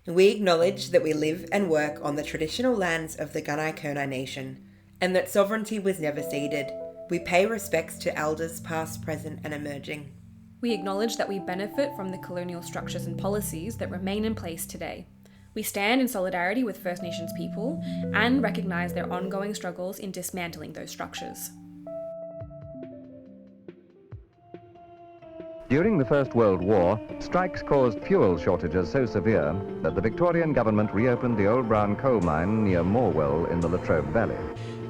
We acknowledge that we live and work on the traditional lands of the Gunai Nation, and that sovereignty was never ceded. We pay respects to elders past, present and emerging. We acknowledge that we benefit from the colonial structures and policies that remain in place today. We stand in solidarity with First Nations people and recognise their ongoing struggles in dismantling those structures. During the First World War, strikes caused fuel shortages so severe that the Victorian government reopened the old brown coal mine near Morwell in the Latrobe Valley.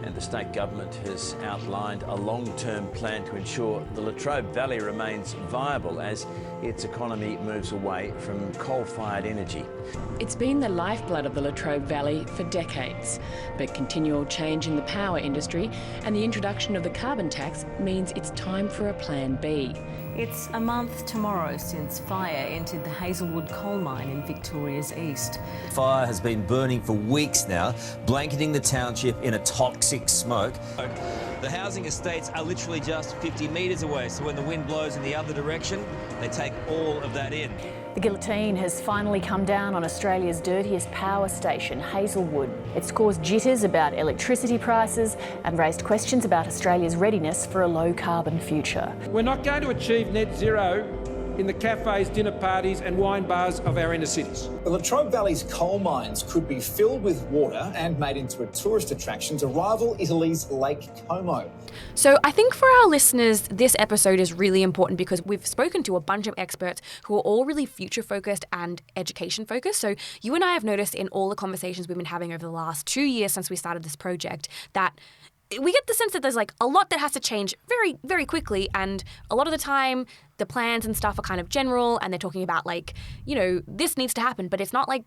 And the state government has outlined a long-term plan to ensure the Latrobe Valley remains viable as its economy moves away from coal-fired energy. It's been the lifeblood of the Latrobe Valley for decades, but continual change in the power industry and the introduction of the carbon tax means it's time for a plan B. It's a month tomorrow since fire entered the Hazelwood coal mine in Victoria's east. Fire has been burning for weeks now, blanketing the township in a toxic smoke. The housing estates are literally just 50 metres away, so when the wind blows in the other direction, they take all of that in. The guillotine has finally come down on Australia's dirtiest power station, Hazelwood. It's caused jitters about electricity prices and raised questions about Australia's readiness for a low-carbon future. We're not going to achieve net zero in the cafes, dinner parties and wine bars of our inner cities. The Latrobe Valley's coal mines could be filled with water and made into a tourist attraction to rival Italy's Lake Como. So I think for our listeners, this episode is really important because we've spoken to a bunch of experts who are all really future focused and education focused. So you and I have noticed in all the conversations we've been having over the last 2 years since we started this project that we get the sense that there's like a lot that has to change very, very quickly. And a lot of the time, the plans and stuff are kind of general and they're talking about like, you know, this needs to happen, but it's not like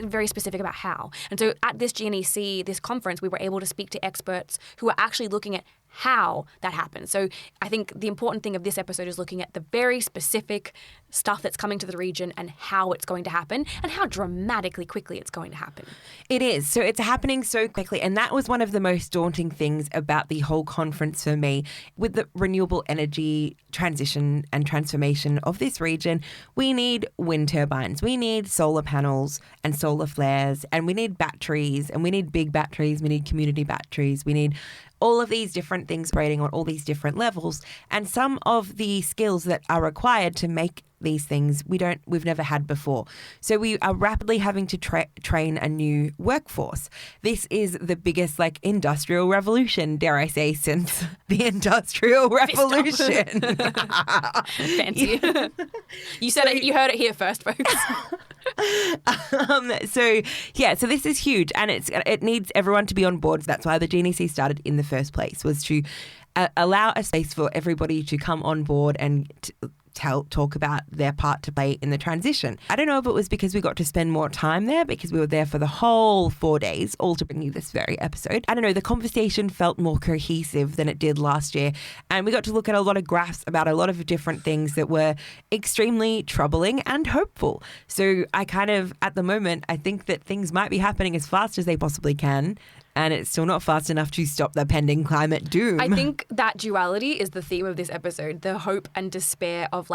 very specific about how. And so at this GNEC, this conference, we were able to speak to experts who are actually looking at how that happens. So I think the important thing of this episode is looking at the very specific stuff that's coming to the region and how it's going to happen and how dramatically quickly it's going to happen. It is. So it's happening so quickly. And that was one of the most daunting things about the whole conference for me. With the renewable energy transition and transformation of this region, we need wind turbines, we need solar panels and solar flares, and we need batteries, and we need big batteries, we need community batteries, we need all of these different things operating on all these different levels. And some of the skills that are required to make these things we've never had before. So we are rapidly having to train a new workforce. This is the biggest industrial revolution, dare I say, since the Industrial Revolution. Fancy. You said it, you heard it here first, folks. So this is huge, and it needs everyone to be on board. That's why the GNEC started in the first place, was to allow a space for everybody to come on board and talk about their part to play in the transition. I don't know if it was because we got to spend more time there, because we were there for the whole 4 days, all to bring you this very episode. I don't know, the conversation felt more cohesive than it did last year. And we got to look at a lot of graphs about a lot of different things that were extremely troubling and hopeful. So at the moment, I think that things might be happening as fast as they possibly can. And it's still not fast enough to stop the pending climate doom. I think that duality is the theme of this episode, the hope and despair of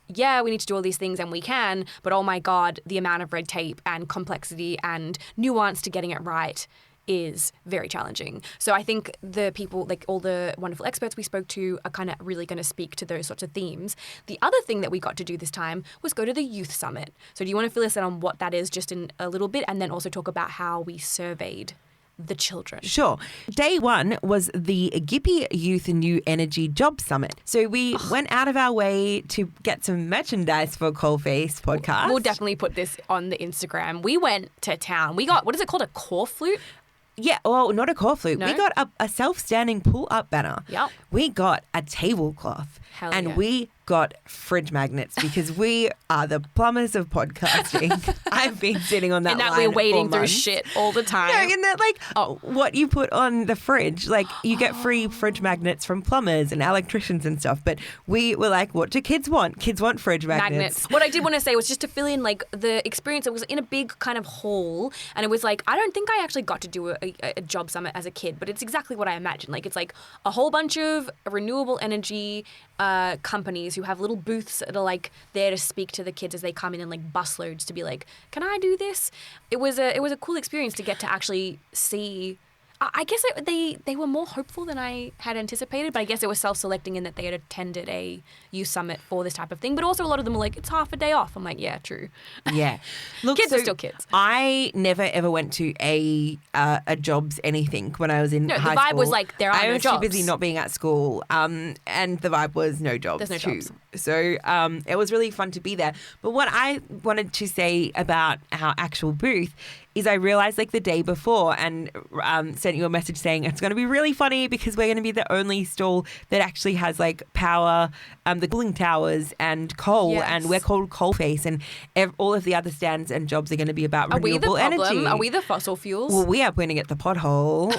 yeah, we need to do all these things and we can, but oh my God, the amount of red tape and complexity and nuance to getting it right is very challenging. So I think the people, all the wonderful experts we spoke to, are kind of really going to speak to those sorts of themes. The other thing that we got to do this time was go to the Youth Summit. So do you want to fill us in on what that is just in a little bit, and then also talk about how we surveyed the children? Sure. Day one was the Gippy Youth New Energy Job Summit. So we went out of our way to get some merchandise for Coalface podcast. We'll definitely put this on the Instagram. We went to town. We got, what is it called, a core flute? Yeah, well, not a core flute. No? We got a self-standing pull-up banner. Yep. We got a tablecloth. Hell and yeah. we got fridge magnets because we are the plumbers of podcasting. I've been sitting on that and that line we're wading for through months. Shit all the time. No, and that what you put on the fridge, you get free fridge magnets from plumbers and electricians and stuff. But we were like, what do kids want? Kids want fridge magnets. What I did want to say was just to fill in the experience. It was in a big kind of hall, and it was I don't think I actually got to do a job summit as a kid, but it's exactly what I imagined. It's a whole bunch of renewable energy companies who have little booths that are like there to speak to the kids as they come in like busloads to be like, can I do this? It was a cool experience to get to actually see. I guess they were more hopeful than I had anticipated, but I guess it was self-selecting in that they had attended a youth summit for this type of thing. But also a lot of them were like, it's half a day off. I'm like, yeah, true. Yeah. Look, kids are still kids. I never ever went to a jobs anything when I was in high school. The vibe was like, there are no jobs. I was too busy not being at school, and the vibe was no jobs. There's no jobs. So it was really fun to be there. But what I wanted to say about our actual booth is I realized like the day before and sent you a message saying it's going to be really funny because we're going to be the only stall that actually has like power, the cooling towers and coal, and we're called Coalface, and all of the other stands and jobs are going to be about renewable energy. Are we the fossil fuels? Well, we are pointing at the pothole.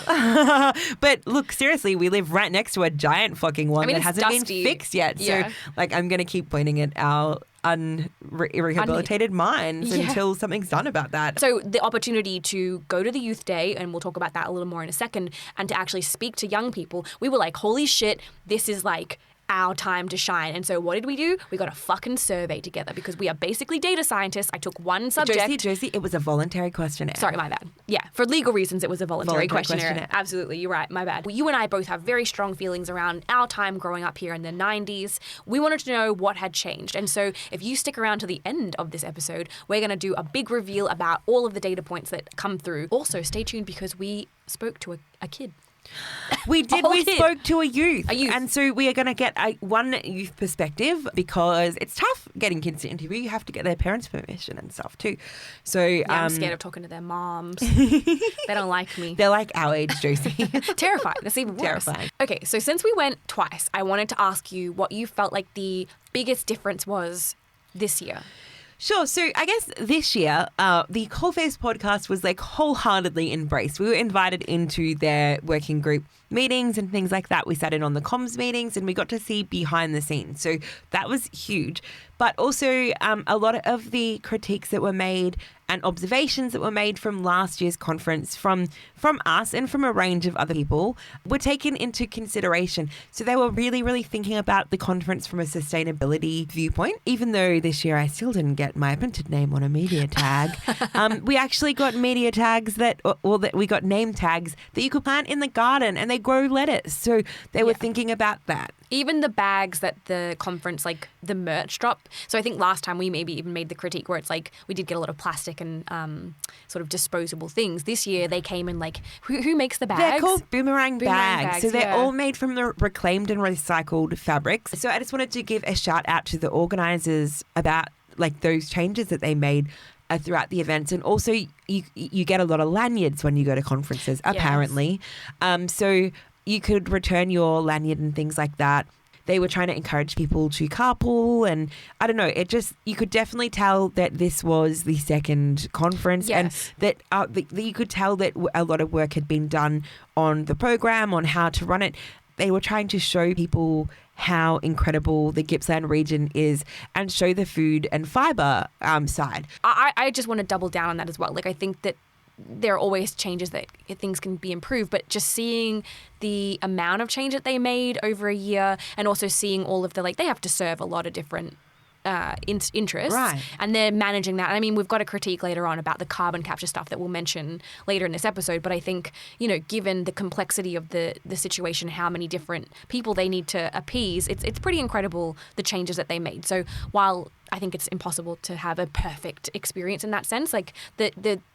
But look, seriously, we live right next to a giant fucking one that hasn't been fixed yet. So like I'm going to keep pointing at our unrehabilitated mines until something's done about that. So the opportunity to go to the youth day, and we'll talk about that a little more in a second, and to actually speak to young people, we were like, holy shit, this is like our time to shine. And so what did we do? We got a fucking survey together because we are basically data scientists. I took one subject. Josie, it was a voluntary questionnaire. Sorry, my bad. Yeah, for legal reasons, it was a voluntary questionnaire. Absolutely, you're right, my bad. You and I both have very strong feelings around our time growing up here in the 90s. We wanted to know what had changed. And so if you stick around to the end of this episode, we're going to do a big reveal about all of the data points that come through. Also, stay tuned because we spoke to a kid. We did. We spoke to a youth. And so we are going to get one youth perspective because it's tough getting kids to interview. You have to get their parents' permission and stuff too. So I'm scared of talking to their moms. They don't like me. They're like our age, Josie. Terrifying. That's even worse. Terrifying. Okay, so since we went twice, I wanted to ask you what you felt like the biggest difference was this year. Sure. So I guess this year, the Coalface podcast was like wholeheartedly embraced. We were invited into their working group meetings and things like that. We sat in on the comms meetings and we got to see behind the scenes. So that was huge. But also a lot of the critiques that were made and observations that were made from last year's conference from us and from a range of other people were taken into consideration. So they were really, really thinking about the conference from a sustainability viewpoint. Even though this year I still didn't get my printed name on a media tag, we actually got media tags that we got name tags that you could plant in the garden and they grow lettuce. So they were thinking about that. Even the bags that the conference, like the merch drop. So I think last time we maybe even made the critique where it's like we did get a lot of plastic and sort of disposable things. This year they came in like, who makes the bags? They're called boomerang bags. So they're all made from the reclaimed and recycled fabrics. So I just wanted to give a shout out to the organisers about like those changes that they made throughout the events. And also you get a lot of lanyards when you go to conferences, apparently. So you could return your lanyard and things like that. They were trying to encourage people to carpool and I don't know, you could definitely tell that this was the second conference and that you could tell that a lot of work had been done on the program, on how to run it. They were trying to show people how incredible the Gippsland region is and show the food and fibre side. I just want to double down on that as well. Like I think that there are always changes that things can be improved, but just seeing the amount of change that they made over a year and also seeing all of the, like, they have to serve a lot of different interests. Right. And they're managing that. I mean, we've got a critique later on about the carbon capture stuff that we'll mention later in this episode, but I think, you know, given the complexity of the situation, how many different people they need to appease, it's pretty incredible the changes that they made. So while I think it's impossible to have a perfect experience in that sense, like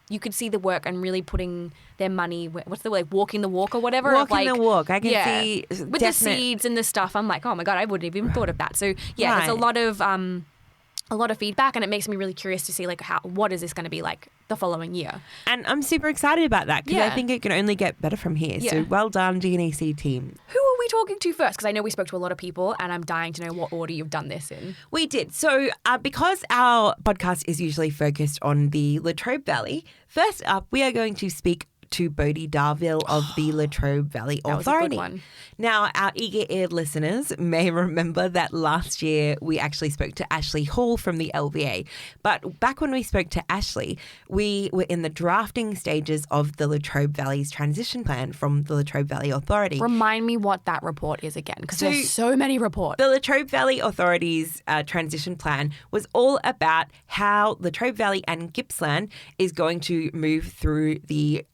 you could see the work and really putting their money, what's the word, like walking the walk or whatever. Walking the walk. I can see. With the seeds and the stuff. I'm like, oh my God, I wouldn't have even thought of that. So yeah, there's a lot of feedback and it makes me really curious to see like what is this going to be like the following year. And I'm super excited about that because I think it can only get better from here. Yeah. So well done, GNEC team. Who are we talking to first? Because I know we spoke to a lot of people and I'm dying to know what order you've done this in. We did. So because our podcast is usually focused on the Latrobe Valley, first up we are going to speak to Bodye Darvil of the Latrobe Valley Authority. That was a good one. Now, our eager-eared listeners may remember that last year we actually spoke to Ashley Hall from the LVA. But back when we spoke to Ashley, we were in the drafting stages of the Latrobe Valley's transition plan from the Latrobe Valley Authority. Remind me what that report is again, because there's so many reports. The Latrobe Valley Authority's transition plan was all about how Latrobe Valley and Gippsland is going to move through the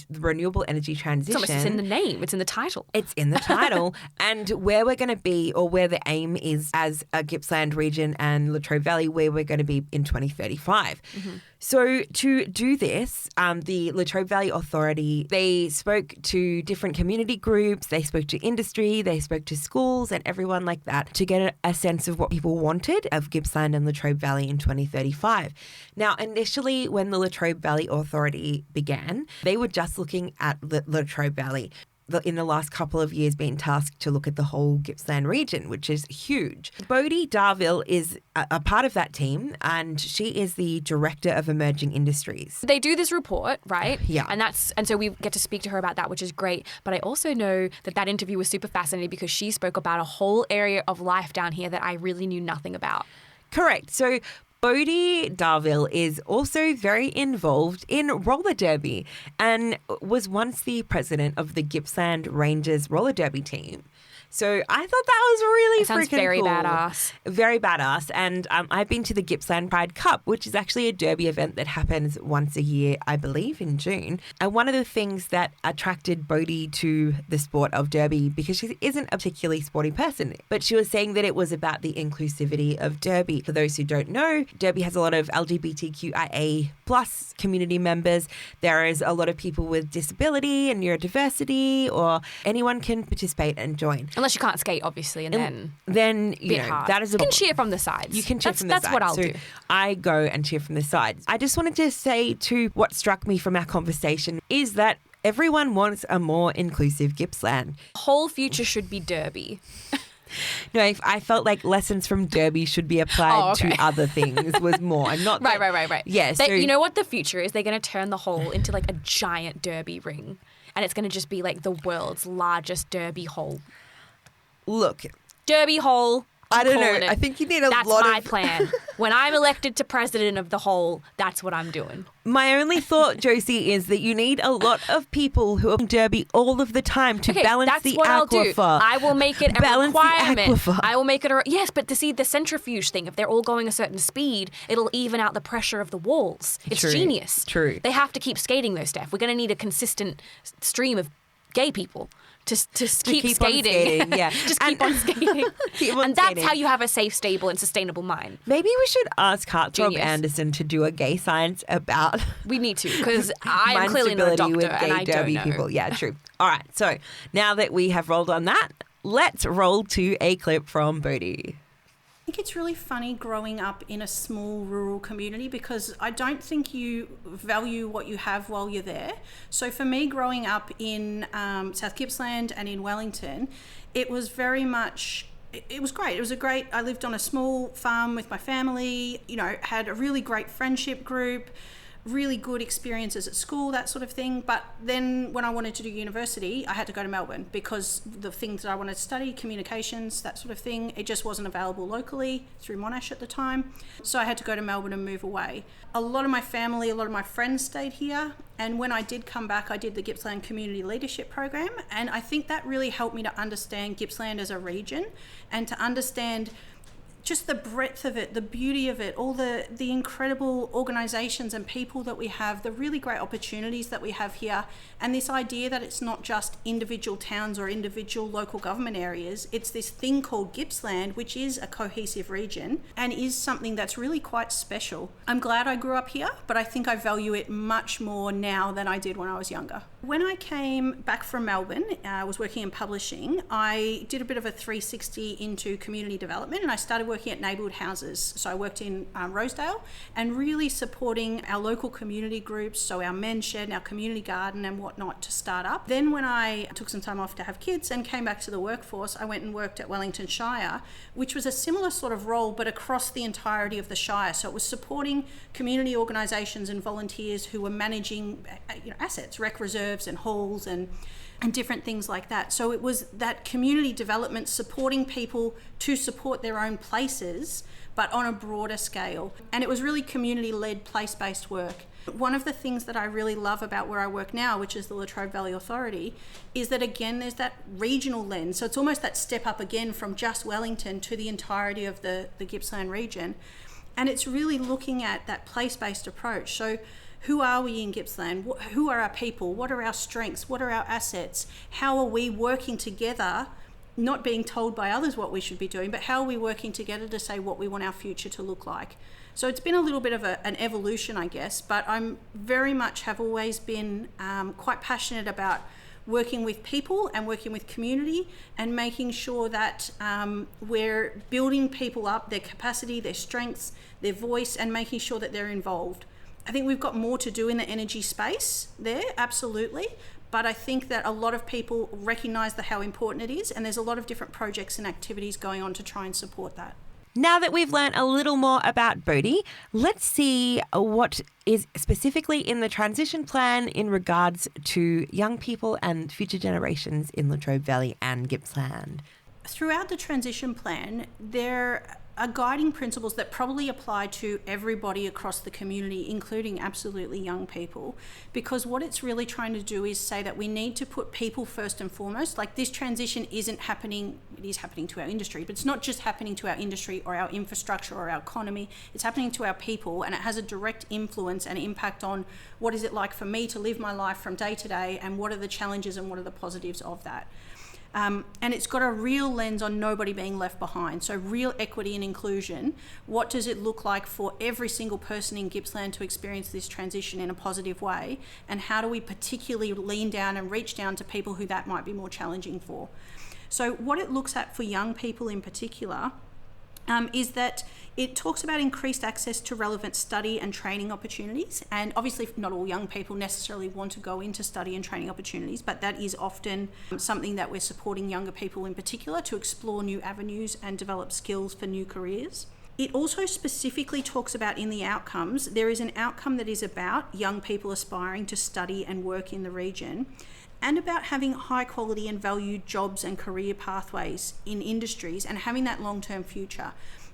renewable energy transition. It's in the name. It's in the title. It's in the title. And where we're going to be, or where the aim is as a Gippsland region and Latrobe Valley, where we're going to be in 2035. Mm-hmm. So to do this, the Latrobe Valley Authority, they spoke to different community groups, they spoke to industry, they spoke to schools and everyone like that to get a sense of what people wanted of Gippsland and Latrobe Valley in 2035. Now, initially, when the Latrobe Valley Authority began, they were just looking at the Latrobe Valley. In the last couple of years been tasked to look at the whole Gippsland region, which is huge. Bodye Darvil is a part of that team, and she is the Director of Emerging Industries. They do this report, right? Yeah. And so we get to speak to her about that, which is great. But I also know that interview was super fascinating because she spoke about a whole area of life down here that I really knew nothing about. Correct. So Bodye Darvil is also very involved in roller derby and was once the president of the Gippsland Rangers roller derby team. So I thought that was really freaking cool. Very badass. Very badass. And I've been to the Gippsland Pride Cup, which is actually a derby event that happens once a year, I believe, in June. And one of the things that attracted Bodye to the sport of derby, because she isn't a particularly sporty person, but she was saying that it was about the inclusivity of derby. For those who don't know, derby has a lot of LGBTQIA plus community members. There is a lot of people with disability and neurodiversity, or anyone can participate and join. Unless you can't skate, obviously, and then you know, hard. that is You can cheer from the sides. You can cheer from the sides. That's what I'll do. I go and cheer from the sides. I just wanted to say too, what struck me from our conversation is that everyone wants a more inclusive Gippsland. Whole future should be derby. No, I felt like lessons from derby should be applied to other things was more. I'm not Right. Yeah, you know what the future is? They're going to turn the hole into like a giant derby ring, and it's going to just be like the world's largest derby hole. Look, derby hole. I don't know. I think you need That's my plan. When I'm elected to president of the hole, that's what I'm doing. My only thought, Josie, is that you need a lot of people who are in derby all of the time to balance the what aquifer. I'll do. I will make it a balance requirement. The aquifer. I will make it yes, but to see the centrifuge thing, if they're all going a certain speed, it'll even out the pressure of the walls. It's genius. True. They have to keep skating though, Steph. We're going to need a consistent stream of gay people. To keep skating. Yeah. Just keep on skating. And that's how you have a safe, stable, and sustainable mind. Maybe we should ask Heartthrob Anderson to do a gay science about. We need to, because I am clearly not a doctor with gay and I derby don't know. people. Yeah, true. All right. So now that we have rolled on that, let's roll to a clip from Bodye. I think it's really funny growing up in a small rural community because I don't think you value what you have while you're there. So for me, growing up in South Gippsland and in Wellington, it was very much, it was great. I lived on a small farm with my family, had a really great friendship group, really good experiences at school, that sort of thing. But then when I wanted to do university, I had to go to Melbourne because the things that I wanted to study, communications, that sort of thing, it just wasn't available locally through Monash at the time. So I had to go to Melbourne and move away. A lot of my family, a lot of my friends stayed here. And when I did come back, I did the Gippsland Community Leadership Program. And I think that really helped me to understand Gippsland as a region and to understand just the breadth of it, the beauty of it, all the incredible organisations and people that we have, the really great opportunities that we have here, and this idea that it's not just individual towns or individual local government areas, it's this thing called Gippsland, which is a cohesive region and is something that's really quite special. I'm glad I grew up here, but I think I value it much more now than I did when I was younger. When I came back from Melbourne, I was working in publishing, I did a bit of a 360 into community development and I started working working at neighbourhood houses. So I worked in Rosedale and really supporting our local community groups, so our men's shed and our community garden and whatnot to start up. Then when I took some time off to have kids and came back to the workforce, I went and worked at Wellington Shire, which was a similar sort of role but across the entirety of the Shire. So it was supporting community organisations and volunteers who were managing assets, rec reserves and halls and different things like that. So it was that community development, supporting people to support their own places, but on a broader scale. And it was really community-led, place-based work. One of the things that I really love about where I work now, which is the Latrobe Valley Authority, is that again, there's that regional lens. So it's almost that step up again from just Wellington to the entirety of the Gippsland region. And it's really looking at that place-based approach. So who are we in Gippsland? Who are our people? What are our strengths? What are our assets? How are we working together, not being told by others what we should be doing, but how are we working together to say what we want our future to look like? So it's been a little bit of an evolution, I guess, but I'm very much have always been quite passionate about working with people and working with community and making sure that we're building people up, their capacity, their strengths, their voice, and making sure that they're involved. I think we've got more to do in the energy space there, absolutely. But I think that a lot of people recognise how important it is, and there's a lot of different projects and activities going on to try and support that. Now that we've learned a little more about Bodye, let's see what is specifically in the transition plan in regards to young people and future generations in Latrobe Valley and Gippsland. Throughout the transition plan, there are guiding principles that probably apply to everybody across the community, including absolutely young people, because what it's really trying to do is say that we need to put people first and foremost. Like, this transition isn't happening, it is happening to our industry, but it's not just happening to our industry or our infrastructure or our economy, it's happening to our people, and it has a direct influence and impact on what is it like for me to live my life from day to day, and what are the challenges and what are the positives of that. And it's got a real lens on nobody being left behind. So real equity and inclusion. What does it look like for every single person in Gippsland to experience this transition in a positive way? And how do we particularly lean down and reach down to people who that might be more challenging for? So what it looks at for young people in particular is that it talks about increased access to relevant study and training opportunities. And obviously not all young people necessarily want to go into study and training opportunities, but that is often something that we're supporting younger people in particular to explore new avenues and develop skills for new careers. It also specifically talks about in the outcomes, there is an outcome that is about young people aspiring to study and work in the region, and about having high quality and valued jobs and career pathways in industries and having that long-term future.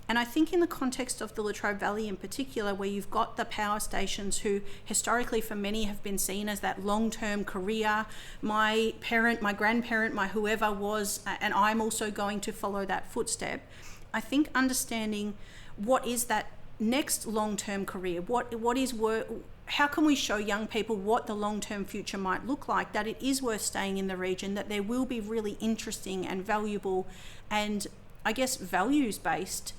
And I think in the context of the Latrobe Valley in particular, where you've got the power stations who historically for many have been seen as that long-term career, my parent, my grandparent, my whoever was, and I'm also going to follow that footstep. I think understanding what is that next long-term career, what is work, how can we show young people what the long-term future might look like, that it is worth staying in the region, that there will be really interesting and valuable and, I guess, values-based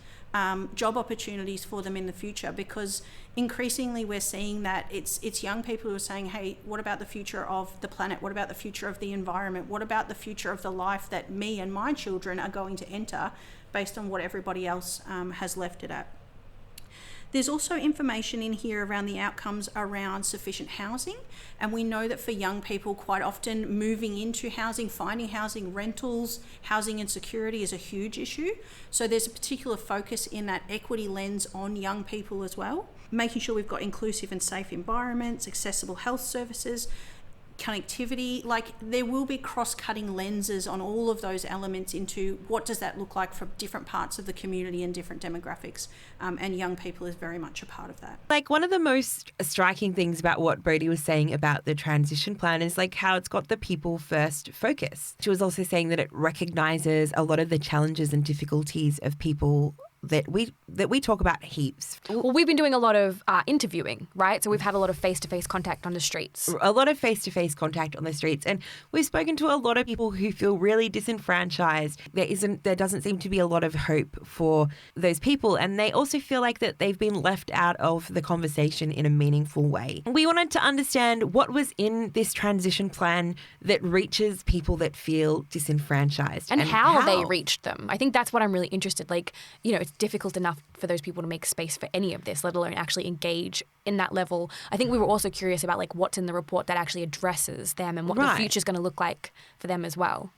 job opportunities for them in the future, because increasingly we're seeing that it's young people who are saying, hey, what about the future of the planet? What about the future of the environment? What about the future of the life that me and my children are going to enter based on what everybody else has left it at? There's also information in here around the outcomes around sufficient housing, and we know that for young people, quite often moving into housing, finding housing, rentals, housing insecurity is a huge issue. So there's a particular focus in that equity lens on young people as well, making sure we've got inclusive and safe environments, accessible health services, connectivity. Like, there will be cross-cutting lenses on all of those elements into what does that look like for different parts of the community and different demographics, and young people is very much a part of that. Like, one of the most striking things about what Bodye was saying about the transition plan is like how it's got the people first focus. She was also saying that it recognises a lot of the challenges and difficulties of people that we talk about heaps. Well, we've been doing a lot of interviewing, right? So we've had a lot of face-to-face contact on the streets. A lot of face-to-face contact on the streets. And we've spoken to a lot of people who feel really disenfranchised. There doesn't seem to be a lot of hope for those people. And they also feel like that they've been left out of the conversation in a meaningful way. We wanted to understand what was in this transition plan that reaches people that feel disenfranchised. And how they reached them. I think that's what I'm really interested. Like, you know, it's difficult enough for those people to make space for any of this, let alone actually engage in that level. I think we were also curious about like what's in the report that actually addresses them and what the future's going to look like for them as well.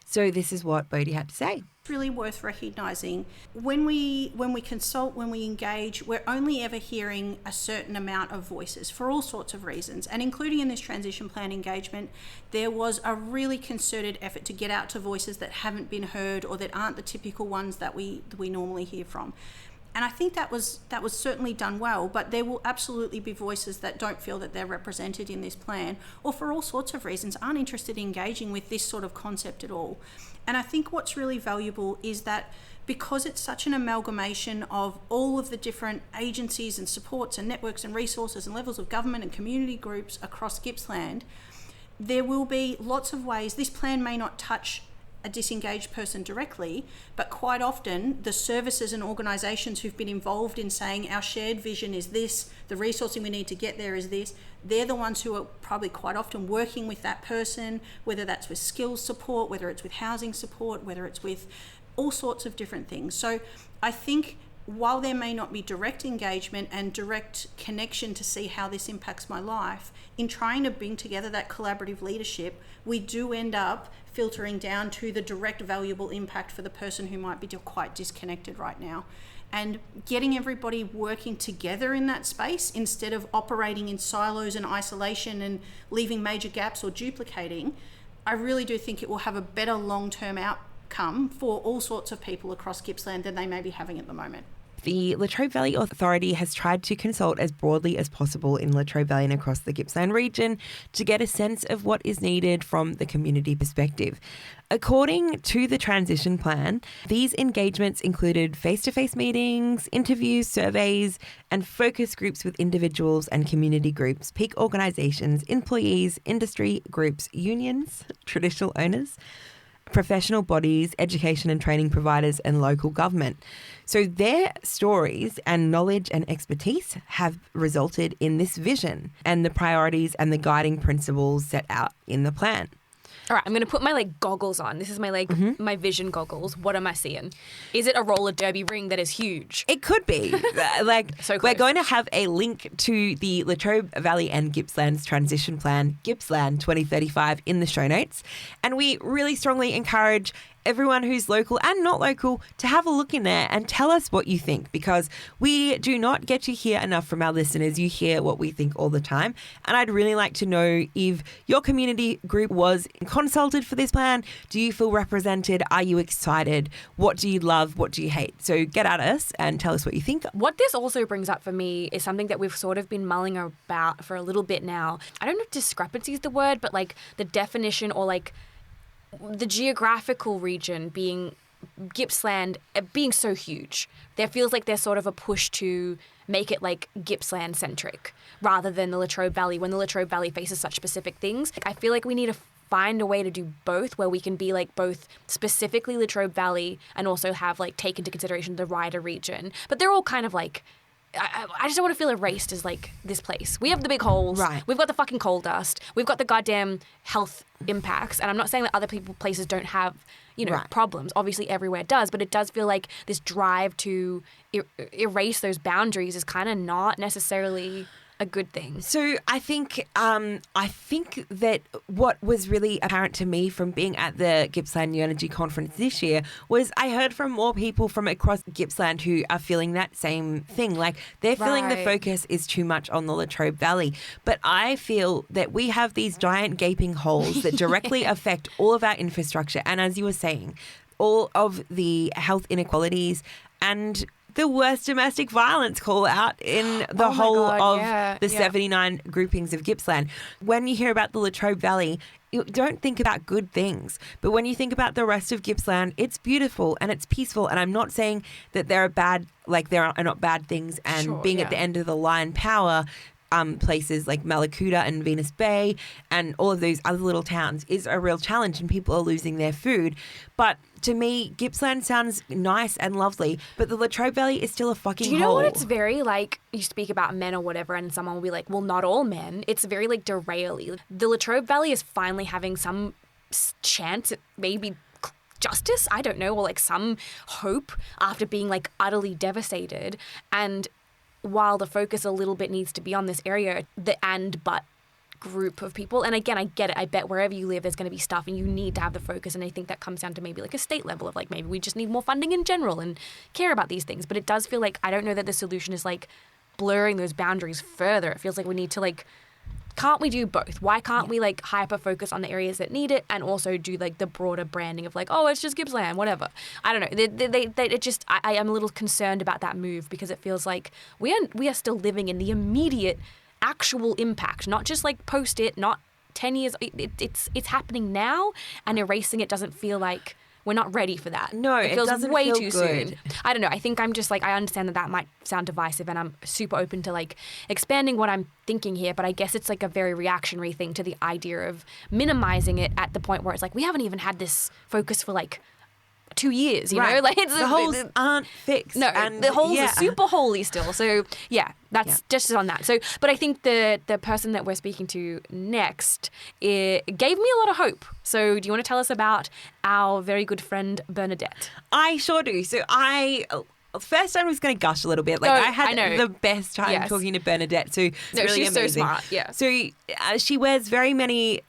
So this is what Bodye had to say. It's really worth recognising when we consult, when we engage, we're only ever hearing a certain amount of voices for all sorts of reasons, and including in this transition plan engagement, there was a really concerted effort to get out to voices that haven't been heard or that aren't the typical ones that we normally hear from. And I think that was certainly done well, but there will absolutely be voices that don't feel that they're represented in this plan, or for all sorts of reasons aren't interested in engaging with this sort of concept at all. And I think what's really valuable is that because it's such an amalgamation of all of the different agencies and supports and networks and resources and levels of government and community groups across Gippsland, there will be lots of ways. This plan may not touch a disengaged person directly, but quite often the services and organisations who've been involved in saying our shared vision is this, the resourcing we need to get there is this, they're the ones who are probably quite often working with that person, whether that's with skills support, whether it's with housing support, whether it's with all sorts of different things. So I think while there may not be direct engagement and direct connection to see how this impacts my life, in trying to bring together that collaborative leadership, we do end up filtering down to the direct valuable impact for the person who might be quite disconnected right now. And getting everybody working together in that space instead of operating in silos and isolation and leaving major gaps or duplicating, I really do think it will have a better long-term outcome for all sorts of people across Gippsland than they may be having at the moment. The Latrobe Valley Authority has tried to consult as broadly as possible in Latrobe Valley and across the Gippsland region to get a sense of what is needed from the community perspective. According to the transition plan, these engagements included face-to-face meetings, interviews, surveys, and focus groups with individuals and community groups, peak organisations, employees, industry groups, unions, traditional owners, professional bodies, education and training providers, and local government. So their stories and knowledge and expertise have resulted in this vision and the priorities and the guiding principles set out in the plan. All right, I'm going to put my goggles on. This is my my vision goggles. What am I seeing? Is it a roller derby ring that is huge? It could be. So we're going to have a link to the Latrobe Valley and Gippsland's transition plan, Gippsland 2035, in the show notes. And we really strongly encourage everyone who's local and not local to have a look in there and tell us what you think, because we do not get to hear enough from our listeners. You hear what we think all the time. And I'd really like to know if your community group was consulted for this plan. Do you feel represented? Are you excited? What do you love? What do you hate? So get at us and tell us what you think. What this also brings up for me is something that we've sort of been mulling about for a little bit now. I don't know if discrepancy is the word, but the definition or the geographical region being Gippsland being so huge. There feels like there's sort of a push to make it Gippsland centric rather than the Latrobe Valley when the Latrobe Valley faces such specific things. I feel like we need to find a way to do both, where we can be both specifically Latrobe Valley and also have take into consideration the wider region. But they're all kind of I just don't want to feel erased as this place. We have the big holes. Right. We've got the fucking coal dust. We've got the goddamn health impacts. And I'm not saying that other places don't have, problems. Obviously everywhere does, but it does feel like this drive to erase those boundaries is kind of not necessarily a good thing. So I think that what was really apparent to me from being at the Gippsland New Energy Conference this year was I heard from more people from across Gippsland who are feeling that same thing. They're feeling the focus is too much on the Latrobe Valley. But I feel that we have these giant gaping holes that directly affect all of our infrastructure. And as you were saying, all of the health inequalities and the worst domestic violence call out in the whole of the 79 groupings of Gippsland. When you hear about the Latrobe Valley, you don't think about good things. But when you think about the rest of Gippsland, it's beautiful and it's peaceful. And I'm not saying that there are not bad things. And being at the end of the line power, places like Malakuta and Venus Bay and all of those other little towns is a real challenge and people are losing their food. But to me, Gippsland sounds nice and lovely, but the Latrobe Valley is still a fucking hole. Do you know what it's very you speak about men or whatever and someone will be like, well, not all men. It's very derail-y. The Latrobe Valley is finally having some chance at maybe justice, I don't know, or like some hope after being like utterly devastated. And while the focus a little bit needs to be on this area, but group of people, and again, I get it, I bet wherever you live there's going to be stuff and you need to have the focus, and I think that comes down to maybe like a state level of like maybe we just need more funding in general and care about these things. But it does feel like I don't know that the solution is like blurring those boundaries further. It feels like we need to like, can't we do both? Why can't we like hyper focus on the areas that need it and also do like the broader branding of like, oh, it's just Gippsland, whatever. I don't know. I am a little concerned about that move, because it feels like we are still living in the immediate actual impact, not just like post it, not 10 years. It's happening now, and erasing it doesn't feel like we're not ready for that. No, it feels doesn't way feel too good. soon. I don't know. I think I'm just like, I understand that might sound divisive, and I'm super open to like expanding what I'm thinking here, but I guess it's like a very reactionary thing to the idea of minimizing it at the point where it's like we haven't even had this focus for like 2 years, you know? Like the holes aren't fixed. No, and the holes are super holy still. So that's just on that. So, but I think the person that we're speaking to next, it gave me a lot of hope. So do you want to tell us about our very good friend Bernadette? I sure do. So first, I was going to gush a little bit. Like, I had the best time talking to Bernadette. So it's really she's amazing. So smart. Yeah. So she wears very many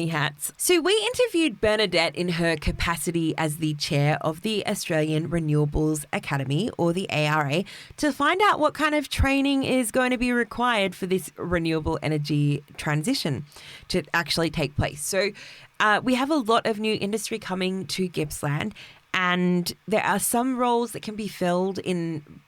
hats. So we interviewed Bernadette in her capacity as the chair of the Australian Renewables Academy, or the ARA, to find out what kind of training is going to be required for this renewable energy transition to actually take place. So we have a lot of new industry coming to Gippsland. And there are some roles that can be filled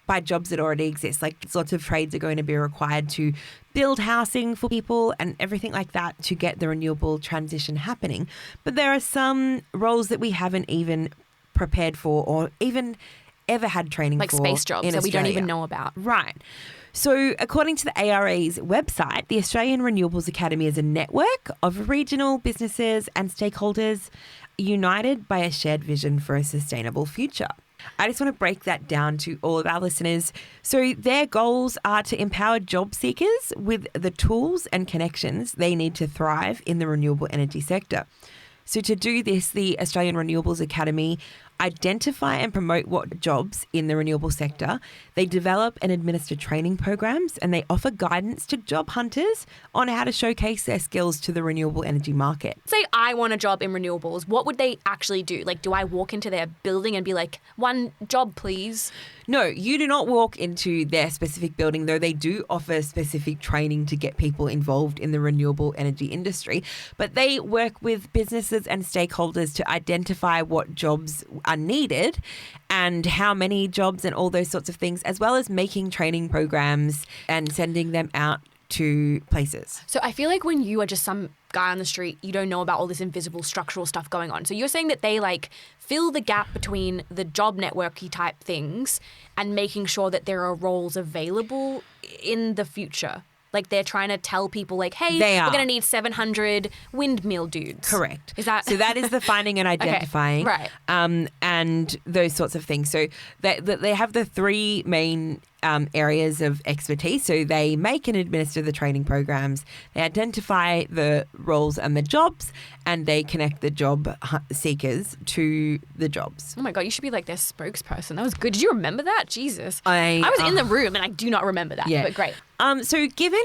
by jobs that already exist. Like lots of trades are going to be required to build housing for people and everything like that to get the renewable transition happening. But there are some roles that we haven't even prepared for or even ever had training like for. Like space jobs that we don't even know about. Right. So according to the ARA's website, the Australian Renewables Academy is a network of regional businesses and stakeholders united by a shared vision for a sustainable future. I just want to break that down to all of our listeners. So their goals are to empower job seekers with the tools and connections they need to thrive in the renewable energy sector. So to do this, the Australian Renewables Academy identify and promote what jobs in the renewable sector. They develop and administer training programs, and they offer guidance to job hunters on how to showcase their skills to the renewable energy market. Say I want a job in renewables. What would they actually do? Like, do I walk into their building and be like, one job, please? No, you do not walk into their specific building, though they do offer specific training to get people involved in the renewable energy industry. But they work with businesses and stakeholders to identify what jobs are needed and how many jobs and all those sorts of things, as well as making training programs and sending them out to places. So I feel like when you are just some guy on the street, you don't know about all this invisible structural stuff going on. So you're saying that they like fill the gap between the job networky type things and making sure that there are roles available in the future. Like they're trying to tell people like, hey, we're going to need 700 windmill dudes. Correct. Is that... So that is the finding and identifying. Okay. Right. And those sorts of things. So they have the three main areas of expertise. So they make and administer the training programs, they identify the roles and the jobs, and they connect the job seekers to the jobs. Oh my God, you should be like their spokesperson. That was good. Did you remember that? Jesus. I was in the room and I do not remember that, but great. So given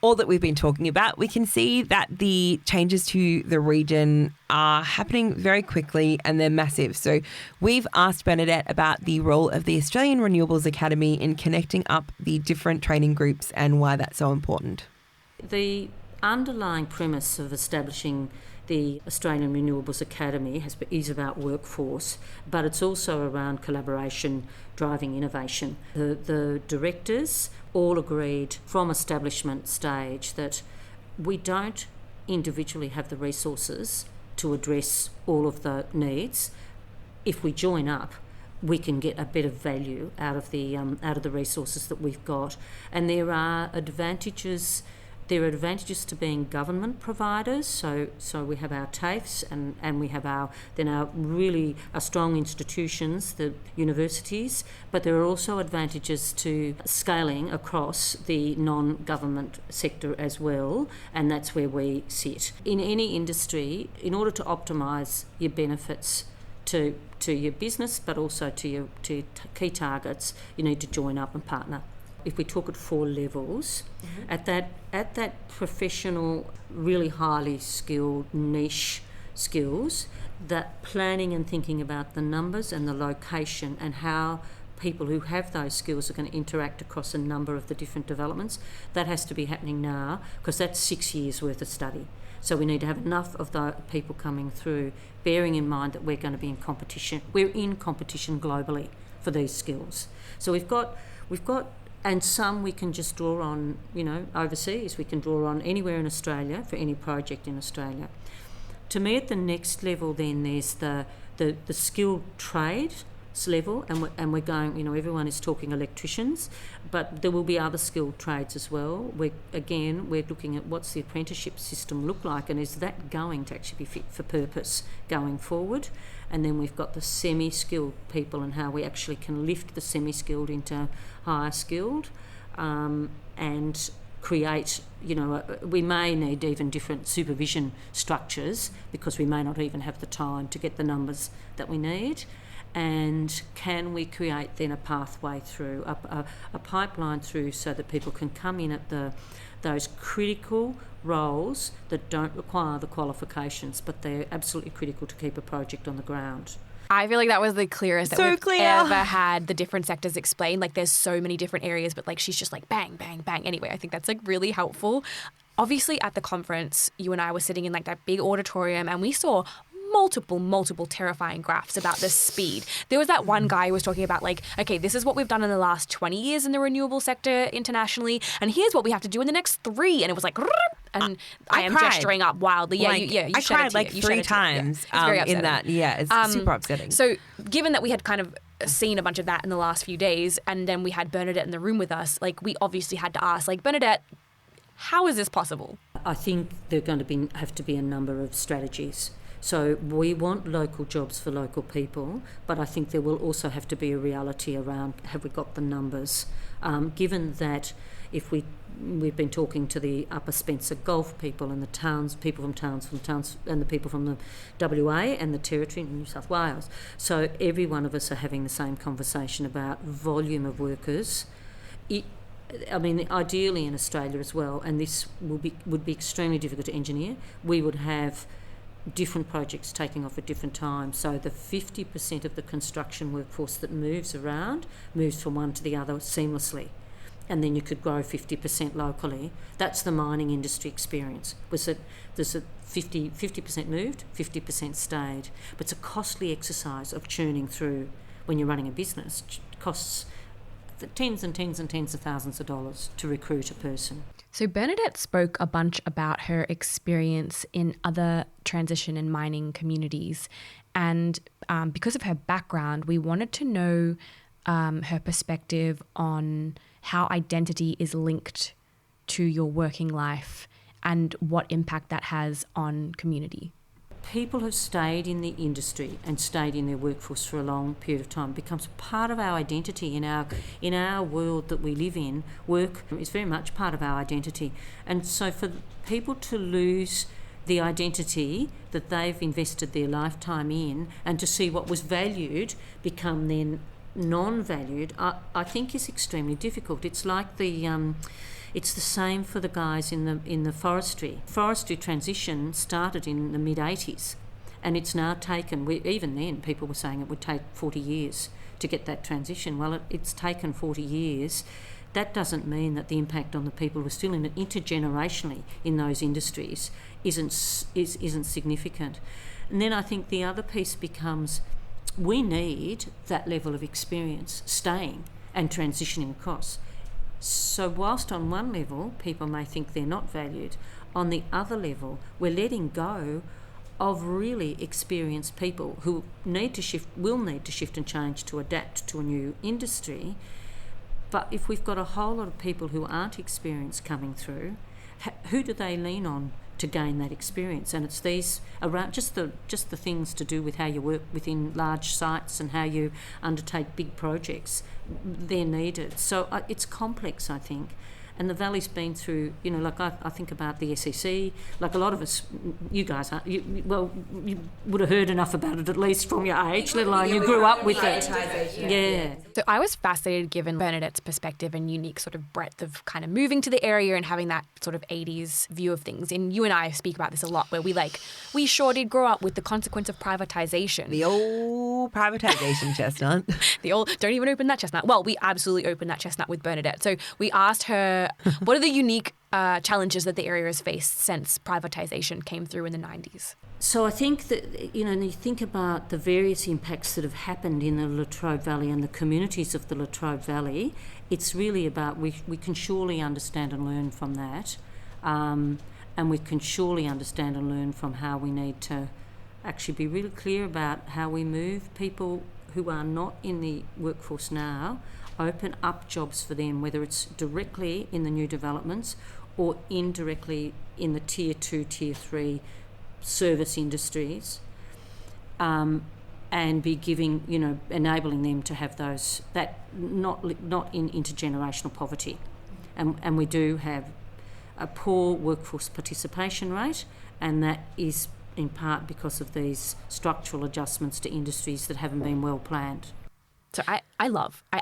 all that we've been talking about, we can see that the changes to the region are happening very quickly and they're massive. So we've asked Bernadette about the role of the Australian Renewables Academy in connecting up the different training groups and why that's so important. The underlying premise of establishing the Australian Renewables Academy is about workforce, but it's also around collaboration, driving innovation. The directors all agreed from establishment stage that we don't individually have the resources to address all of the needs. If we join up, we can get a better value out of the resources that we've got. And there are advantages. There are advantages to being government providers, so we have our TAFEs and we have our really strong institutions, the universities, but there are also advantages to scaling across the non-government sector as well, and that's where we sit. In any industry, in order to optimise your benefits to your business, but also to your key targets, you need to join up and partner. If we talk at 4 levels, at that professional, really highly skilled niche skills, that planning and thinking about the numbers and the location and how people who have those skills are going to interact across a number of the different developments, that has to be happening now, because that's 6 years worth of study. So we need to have enough of the people coming through, bearing in mind that we're going to be in competition. We're in competition globally for these skills. So we've got, and some we can just draw on, overseas. We can draw on anywhere in Australia for any project in Australia. To me, at the next level, then there's the skilled trades level, and we're going, everyone is talking electricians, but there will be other skilled trades as well. We're looking at what's the apprenticeship system look like, and is that going to actually be fit for purpose going forward? And then we've got the semi-skilled people and how we actually can lift the semi-skilled into higher skilled, and create, we may need even different supervision structures because we may not even have the time to get the numbers that we need. And can we create then a pathway through, a pipeline through, so that people can come in at those critical roles that don't require the qualifications, but they're absolutely critical to keep a project on the ground. I feel like that was the clearest that we've clear. ever had the different sectors explained. Like, there's so many different areas, but she's just bang, bang, bang. Anyway, I think that's really helpful. Obviously, at the conference, you and I were sitting in that big auditorium, and we saw multiple terrifying graphs about the speed. There was that one guy who was talking about okay, this is what we've done in the last 20 years in the renewable sector internationally, and here's what we have to do in the next 3. And it was and I am cried. gesturing up wildly. Yeah, you I cried 3 times in that. Yeah, it's super upsetting. So given that we had kind of seen a bunch of that in the last few days, and then we had Bernadette in the room with us, we obviously had to ask, Bernadette, how is this possible? I think there are going to have to be a number of strategies. So we want local jobs for local people, but I think there will also have to be a reality around, have we got the numbers? Given that if we've been talking to the Upper Spencer Gulf people and the people from towns and the people from the WA and the Territory in New South Wales. So every one of us are having the same conversation about volume of workers. Ideally in Australia as well, and this would be extremely difficult to engineer, we would have different projects taking off at different times. So the 50% of the construction workforce that moves around moves from one to the other seamlessly. And then you could grow 50% locally. That's the mining industry experience. There's a 50% moved, 50% stayed. But it's a costly exercise of churning through when you're running a business. It costs tens and tens and tens of thousands of dollars to recruit a person. So Bernadette spoke a bunch about her experience in other transition and mining communities. And because of her background, we wanted to know her perspective on how identity is linked to your working life and what impact that has on community. People have stayed in the industry and stayed in their workforce for a long period of time. It becomes part of our identity in our world that we live in. Work is very much part of our identity. And so for people to lose the identity that they've invested their lifetime in, and to see what was valued become then non-valued, I think is extremely difficult. It's like it's the same for the guys in the forestry. Forestry transition started in the mid-80s, and it's now taken, even then people were saying it would take 40 years to get that transition. Well, it's taken 40 years. That doesn't mean that the impact on the people who are still in it intergenerationally in those industries isn't significant. And then I think the other piece becomes, we need that level of experience staying and transitioning across. So whilst on one level people may think they're not valued, on the other level we're letting go of really experienced people who will need to shift and change to adapt to a new industry. But if we've got a whole lot of people who aren't experienced coming through, who do they lean on to gain that experience? And it's these around just the things to do with how you work within large sites and how you undertake big projects. They're needed. So it's complex, I think, And the Valley's been through, like I think about the SEC, like a lot of us, you guys, you would have heard enough about it at least from your age, let alone you grew up with it. Yeah. So I was fascinated given Bernadette's perspective and unique sort of breadth of kind of moving to the area and having that sort of 80s view of things. And you and I speak about this a lot where we sure did grow up with the consequence of privatisation. The old privatisation chestnut. Don't even open that chestnut. Well, we absolutely opened that chestnut with Bernadette. So we asked her, what are the unique challenges that the area has faced since privatisation came through in the 90s? So I think that, when you think about the various impacts that have happened in the Latrobe Valley and the communities of the Latrobe Valley, it's really about we can surely understand and learn from that. And we can surely understand and learn from how we need to actually be really clear about how we move people who are not in the workforce now, open up jobs for them, whether it's directly in the new developments or indirectly in the Tier 2, Tier 3 service industries, and be giving, enabling them to have those, that not in intergenerational poverty. And we do have a poor workforce participation rate, and that is in part because of these structural adjustments to industries that haven't been well planned. So I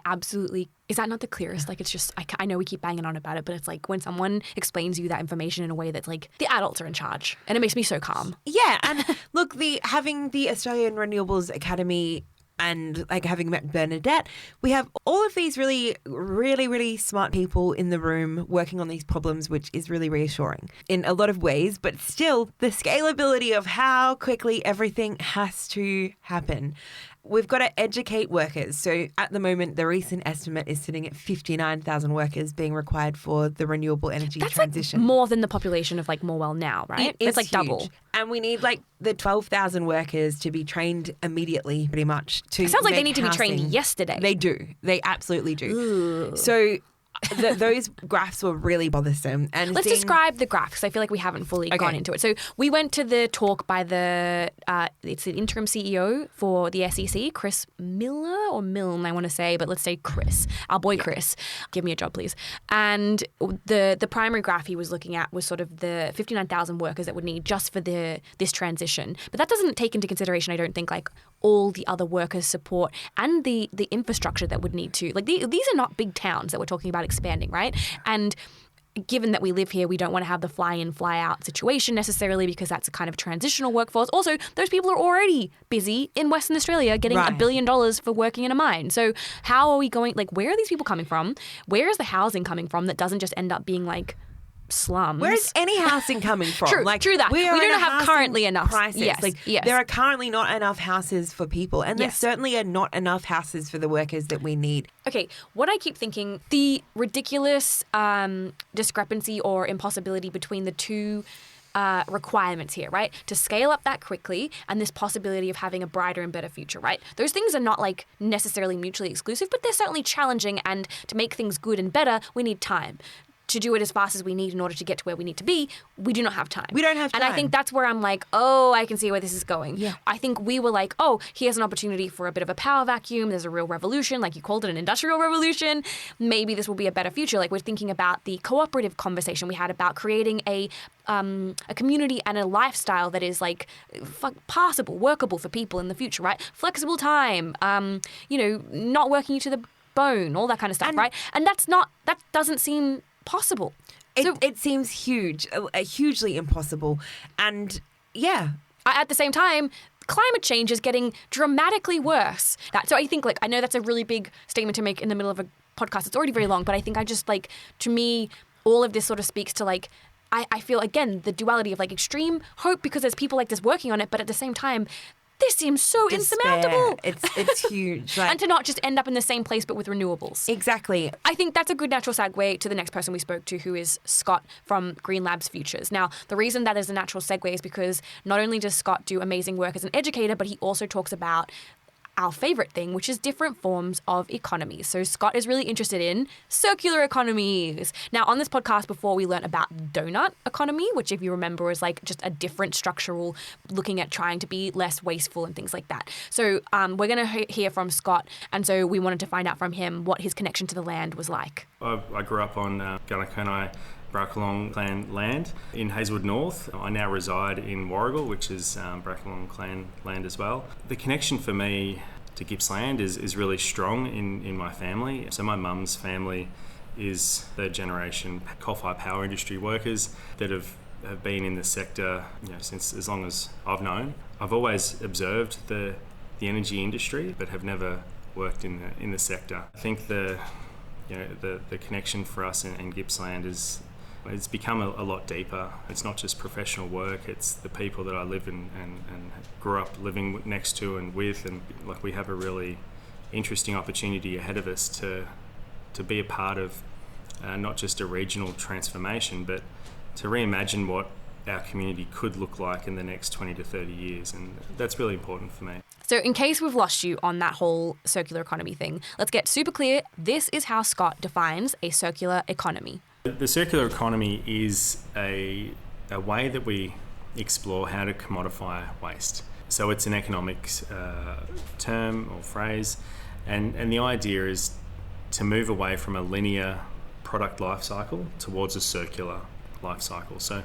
absolutely, is that not the clearest? Like, it's just, I know we keep banging on about it, but it's like when someone explains you that information in a way that's like, the adults are in charge, and it makes me so calm. Yeah, and look, having the Australian Renewables Academy and having met Bernadette, we have all of these really, really, really smart people in the room working on these problems, which is really reassuring in a lot of ways. But still, the scalability of how quickly everything has to happen. We've got to educate workers. So at the moment, the recent estimate is sitting at 59,000 workers being required for the renewable energy transition. Like more than the population of Morwell now, right? It's like huge. Double. And we need the 12,000 workers to be trained immediately, pretty much. It sounds like they need to be trained yesterday. They do. They absolutely do. Ooh. So those graphs were really bothersome. And let's describe the graph, because I feel like we haven't fully gone into it. So we went to the talk by it's the interim CEO for the SEC, Chris Miller or Milne, I want to say, but let's say Chris, our boy Chris. Give me a job, please. And the primary graph he was looking at was sort of the 59,000 workers that would need just for this transition. But that doesn't take into consideration, I don't think, all the other workers' support and the infrastructure that would need to. These are not big towns that we're talking about expanding, right? And given that we live here, we don't want to have the fly-in, fly-out situation necessarily, because that's a kind of transitional workforce. Also, those people are already busy in Western Australia getting $1 billion for working in a mine. So how are we going, where are these people coming from? Where is the housing coming from that doesn't just end up being slums? Where is any housing coming from? True that. We don't have currently enough crisis. Yes. There are currently not enough houses for people, and there certainly are not enough houses for the workers that we need. Okay, what I keep thinking, the ridiculous discrepancy or impossibility between the two requirements here, right? To scale up that quickly and this possibility of having a brighter and better future, right? Those things are not necessarily mutually exclusive, but they're certainly challenging, and to make things good and better, we need time. To do it as fast as we need in order to get to where we need to be, we do not have time. We don't have time. And I think that's where I'm I can see where this is going. Yeah. I think we were here's an opportunity for a bit of a power vacuum. There's a real revolution, like you called it, an industrial revolution. Maybe this will be a better future. We're thinking about the cooperative conversation we had about creating a community and a lifestyle that is passable, workable for people in the future, right? Flexible time, not working you to the bone, all that kind of stuff, right? And that doesn't seem possible. It seems hugely impossible. And at the same time, climate change is getting dramatically worse. So I think I know that's a really big statement to make in the middle of a podcast. It's already very long, but I think to me, all of this sort of speaks to I feel, again, the duality of extreme hope because there's people like this working on it, but at the same time, this seems so insurmountable. It's huge. And to not just end up in the same place but with renewables. Exactly. I think that's a good natural segue to the next person we spoke to, who is Scott from Green Labs Futures. Now, the reason that is a natural segue is because not only does Scott do amazing work as an educator, but he also talks about our favourite thing, which is different forms of economy. So Scott is really interested in circular economies. Now, on this podcast before, we learnt about donut economy, which, if you remember, is like just a different structural, looking at trying to be less wasteful and things like that. So we're going to hear from Scott, and so we wanted to find out from him what his connection to the land was like. I grew up on GNEC Brackalong Clan land in Hazelwood North. I now reside in Warrigal, which is Brackalong Clan land as well. The connection for me to Gippsland is really strong in my family. So my mum's family is third generation coal-fired power industry workers that have been in the sector since as long as I've known. I've always observed the energy industry, but have never worked in the sector. I think the connection for us in Gippsland it's become a lot deeper. It's not just professional work, it's the people that I live in and grew up living next to and with, and like we have a really interesting opportunity ahead of us to be a part of not just a regional transformation, but to reimagine what our community could look like in the next 20 to 30 years, and that's really important for me. So in case we've lost you on that whole circular economy thing, let's get super clear. This is how Scott defines a circular economy. The circular economy is a way that we explore how to commodify waste. So it's an economics term or phrase, and the idea is to move away from a linear product life cycle towards a circular life cycle. So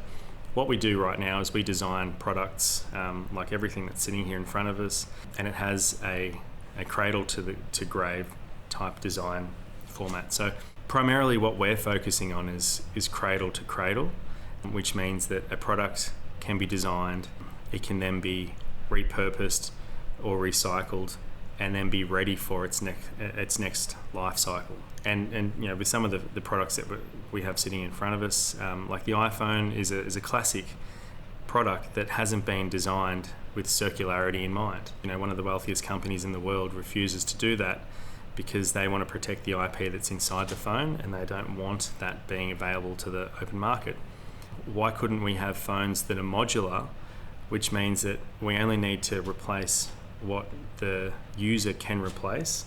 what we do right now is we design products like everything that's sitting here in front of us, and it has a cradle to grave type design format. So primarily what we're focusing on is cradle to cradle, which means that a product can be designed, it can then be repurposed or recycled, and then be ready for its next life cycle. And with some of the products that we have sitting in front of us, like the iPhone is a classic product that hasn't been designed with circularity in mind. One of the wealthiest companies in the world refuses to do that because they want to protect the IP that's inside the phone, and they don't want that being available to the open market. Why couldn't we have phones that are modular, which means that we only need to replace what the user can replace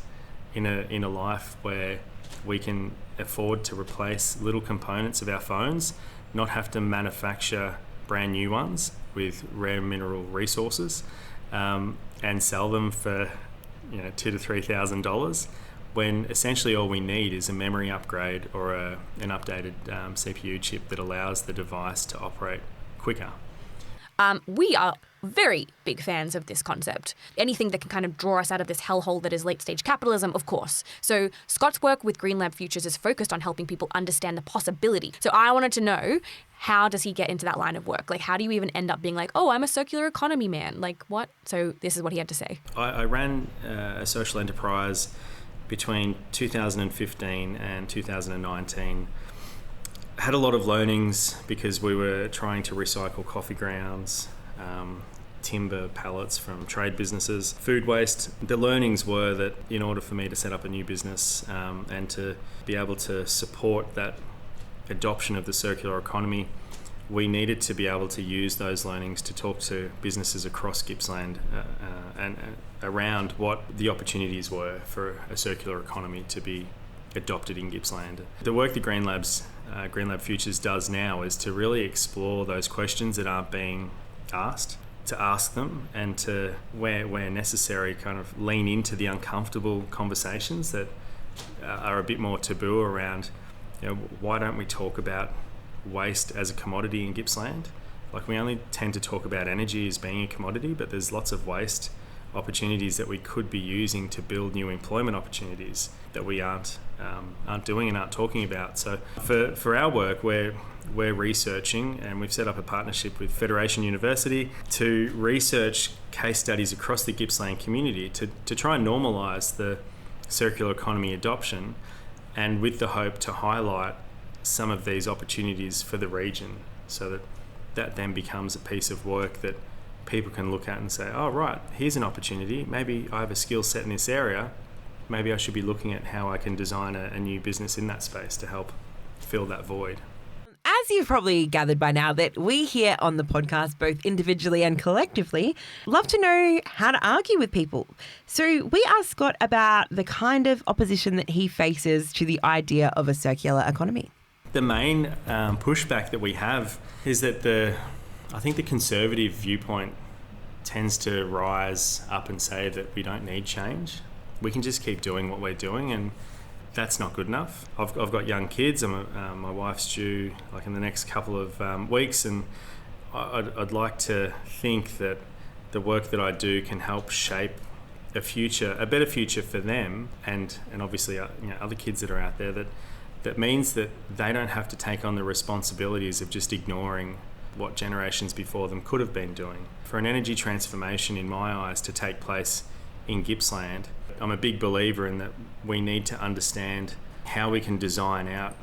in a life where we can afford to replace little components of our phones, not have to manufacture brand new ones with rare mineral resources, and sell them for $2,000 to $3,000, when essentially all we need is a memory upgrade or an updated CPU chip that allows the device to operate quicker. We are very big fans of this concept. Anything that can kind of draw us out of this hellhole that is late-stage capitalism, of course. So Scott's work with Green Lab Futures is focused on helping people understand the possibility. So I wanted to know, how does he get into that line of work? Like, how do you even end up being like, oh, I'm a circular economy man? Like, what? So this is what he had to say. I ran a social enterprise between 2015 and 2019. Had a lot of learnings because we were trying to recycle coffee grounds, timber pallets from trade businesses, food waste. The learnings were that in order for me to set up a new business and to be able to support that adoption of the circular economy, we needed to be able to use those learnings to talk to businesses across Gippsland and around what the opportunities were for a circular economy to be adopted in Gippsland. The work that Green Lab Futures does now is to really explore those questions that aren't being asked, to ask them, and to, where necessary, kind of lean into the uncomfortable conversations that are a bit more taboo around, why don't we talk about waste as a commodity in Gippsland? Like, we only tend to talk about energy as being a commodity, but there's lots of waste opportunities that we could be using to build new employment opportunities that we aren't doing and aren't talking about. So for our work, we're researching, and we've set up a partnership with Federation University to research case studies across the Gippsland community to try and normalise the circular economy adoption, and with the hope to highlight some of these opportunities for the region, so that then becomes a piece of work that people can look at and say, oh right, here's an opportunity, maybe I have a skill set in this area, maybe I should be looking at how I can design a new business in that space to help fill that void. As as you've probably gathered by now, that we here on the podcast, both individually and collectively, love to know how to argue with people. So we asked Scott about the kind of opposition that he faces to the idea of a circular economy. The main pushback that we have is that I think the conservative viewpoint tends to rise up and say that we don't need change. We can just keep doing what we're doing, and that's not good enough. I've got young kids. My wife's due like in the next couple of weeks, and I'd like to think that the work that I do can help shape a better future for them, and obviously other kids that are out there. That means that they don't have to take on the responsibilities of just ignoring what generations before them could have been doing. For an energy transformation, in my eyes, to take place in Gippsland, I'm a big believer in that we need to understand how we can design out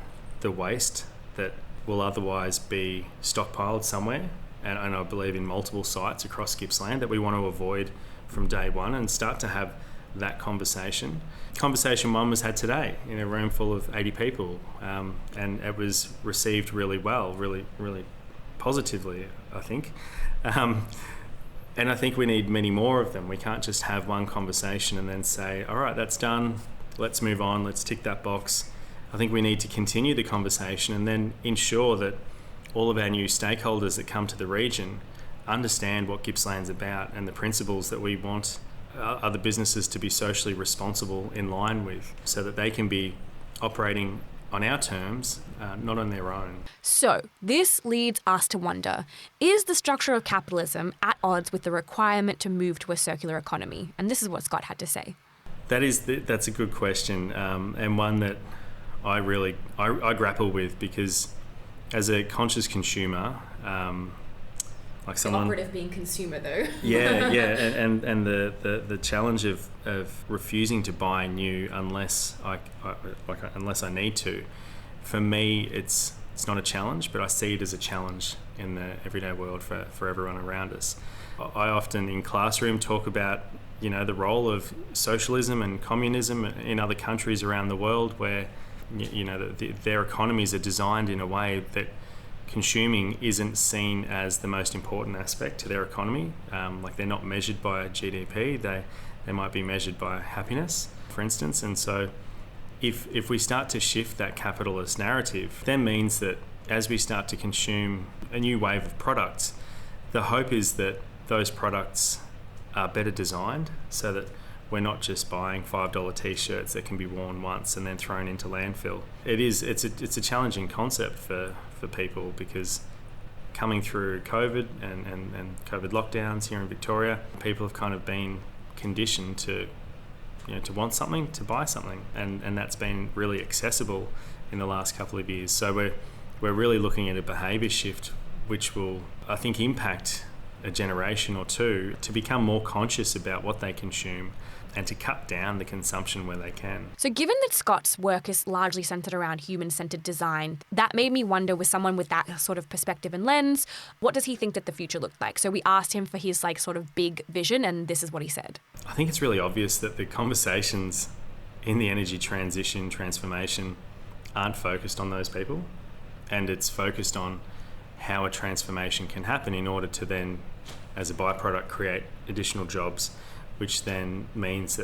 the waste that will otherwise be stockpiled somewhere, and I believe in multiple sites across Gippsland, that we want to avoid from day one, and start to have that conversation. Conversation one was had today in a room full of 80 people, and it was received really well, really, really positively, I think. And I think we need many more of them. We can't just have one conversation and then say, all right, that's done, let's move on, let's tick that box. I think we need to continue the conversation and then ensure that all of our new stakeholders that come to the region understand what Gippsland's about and the principles that we want other businesses to be socially responsible in line with, so that they can be operating on our terms, not on their own. So this leads us to wonder, is the structure of capitalism at odds with the requirement to move to a circular economy? And this is what Scott had to say. That's a good question, and one that I grapple with, because as a conscious consumer, like someone... The operative being consumer, though. Yeah, and the challenge of refusing to buy new unless I need to. For me, it's not a challenge, but I see it as a challenge in the everyday world for everyone around us. I often in classroom talk about the role of socialism and communism in other countries around the world, where their economies are designed in a way that consuming isn't seen as the most important aspect to their economy. Like they're not measured by GDP, they might be measured by happiness, for instance. And so if we start to shift that capitalist narrative, then means that as we start to consume a new wave of products, the hope is that those products are better designed, so that we're not just buying $5 t-shirts that can be worn once and then thrown into landfill. It's a challenging concept for people, because coming through COVID and COVID lockdowns here in Victoria, people have kind of been conditioned to want something, to buy something, and that's been really accessible in the last couple of years. So we're really looking at a behaviour shift, which will, I think, impact a generation or two to become more conscious about what they consume and to cut down the consumption where they can. So given that Scott's work is largely centred around human-centred design, that made me wonder, with someone with that sort of perspective and lens, what does he think that the future looked like? So we asked him for his sort of big vision, and this is what he said. I think it's really obvious that the conversations in the energy transformation aren't focused on those people, and it's focused on how a transformation can happen in order to then, as a byproduct, create additional jobs, which then means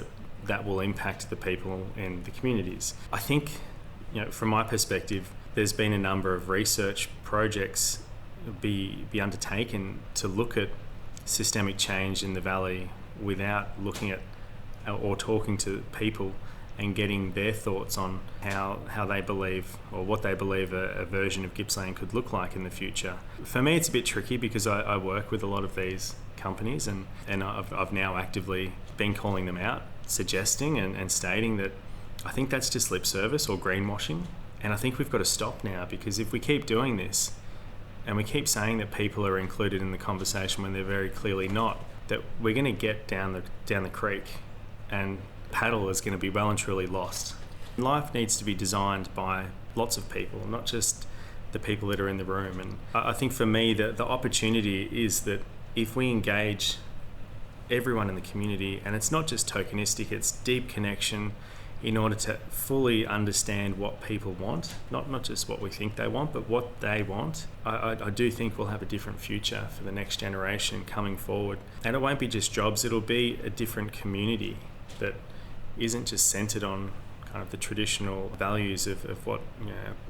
that will impact the people in the communities. I think, from my perspective, there's been a number of research projects be undertaken to look at systemic change in the valley without looking at or talking to people and getting their thoughts on how they believe, or what they believe a version of Gippsland could look like in the future. For me, it's a bit tricky because I work with a lot of these companies, and I've now actively been calling them out, suggesting and stating that I think that's just lip service or greenwashing. And I think we've got to stop now, because if we keep doing this and we keep saying that people are included in the conversation when they're very clearly not, that we're going to get down the creek and paddle is going to be well and truly lost. Life needs to be designed by lots of people, not just the people that are in the room. And I think for me the opportunity is that if we engage everyone in the community, and it's not just tokenistic, it's deep connection, in order to fully understand what people want, not just what we think they want, but what they want, I do think we'll have a different future for the next generation coming forward. And it won't be just jobs, it'll be a different community that isn't just centred on kind of the traditional values of what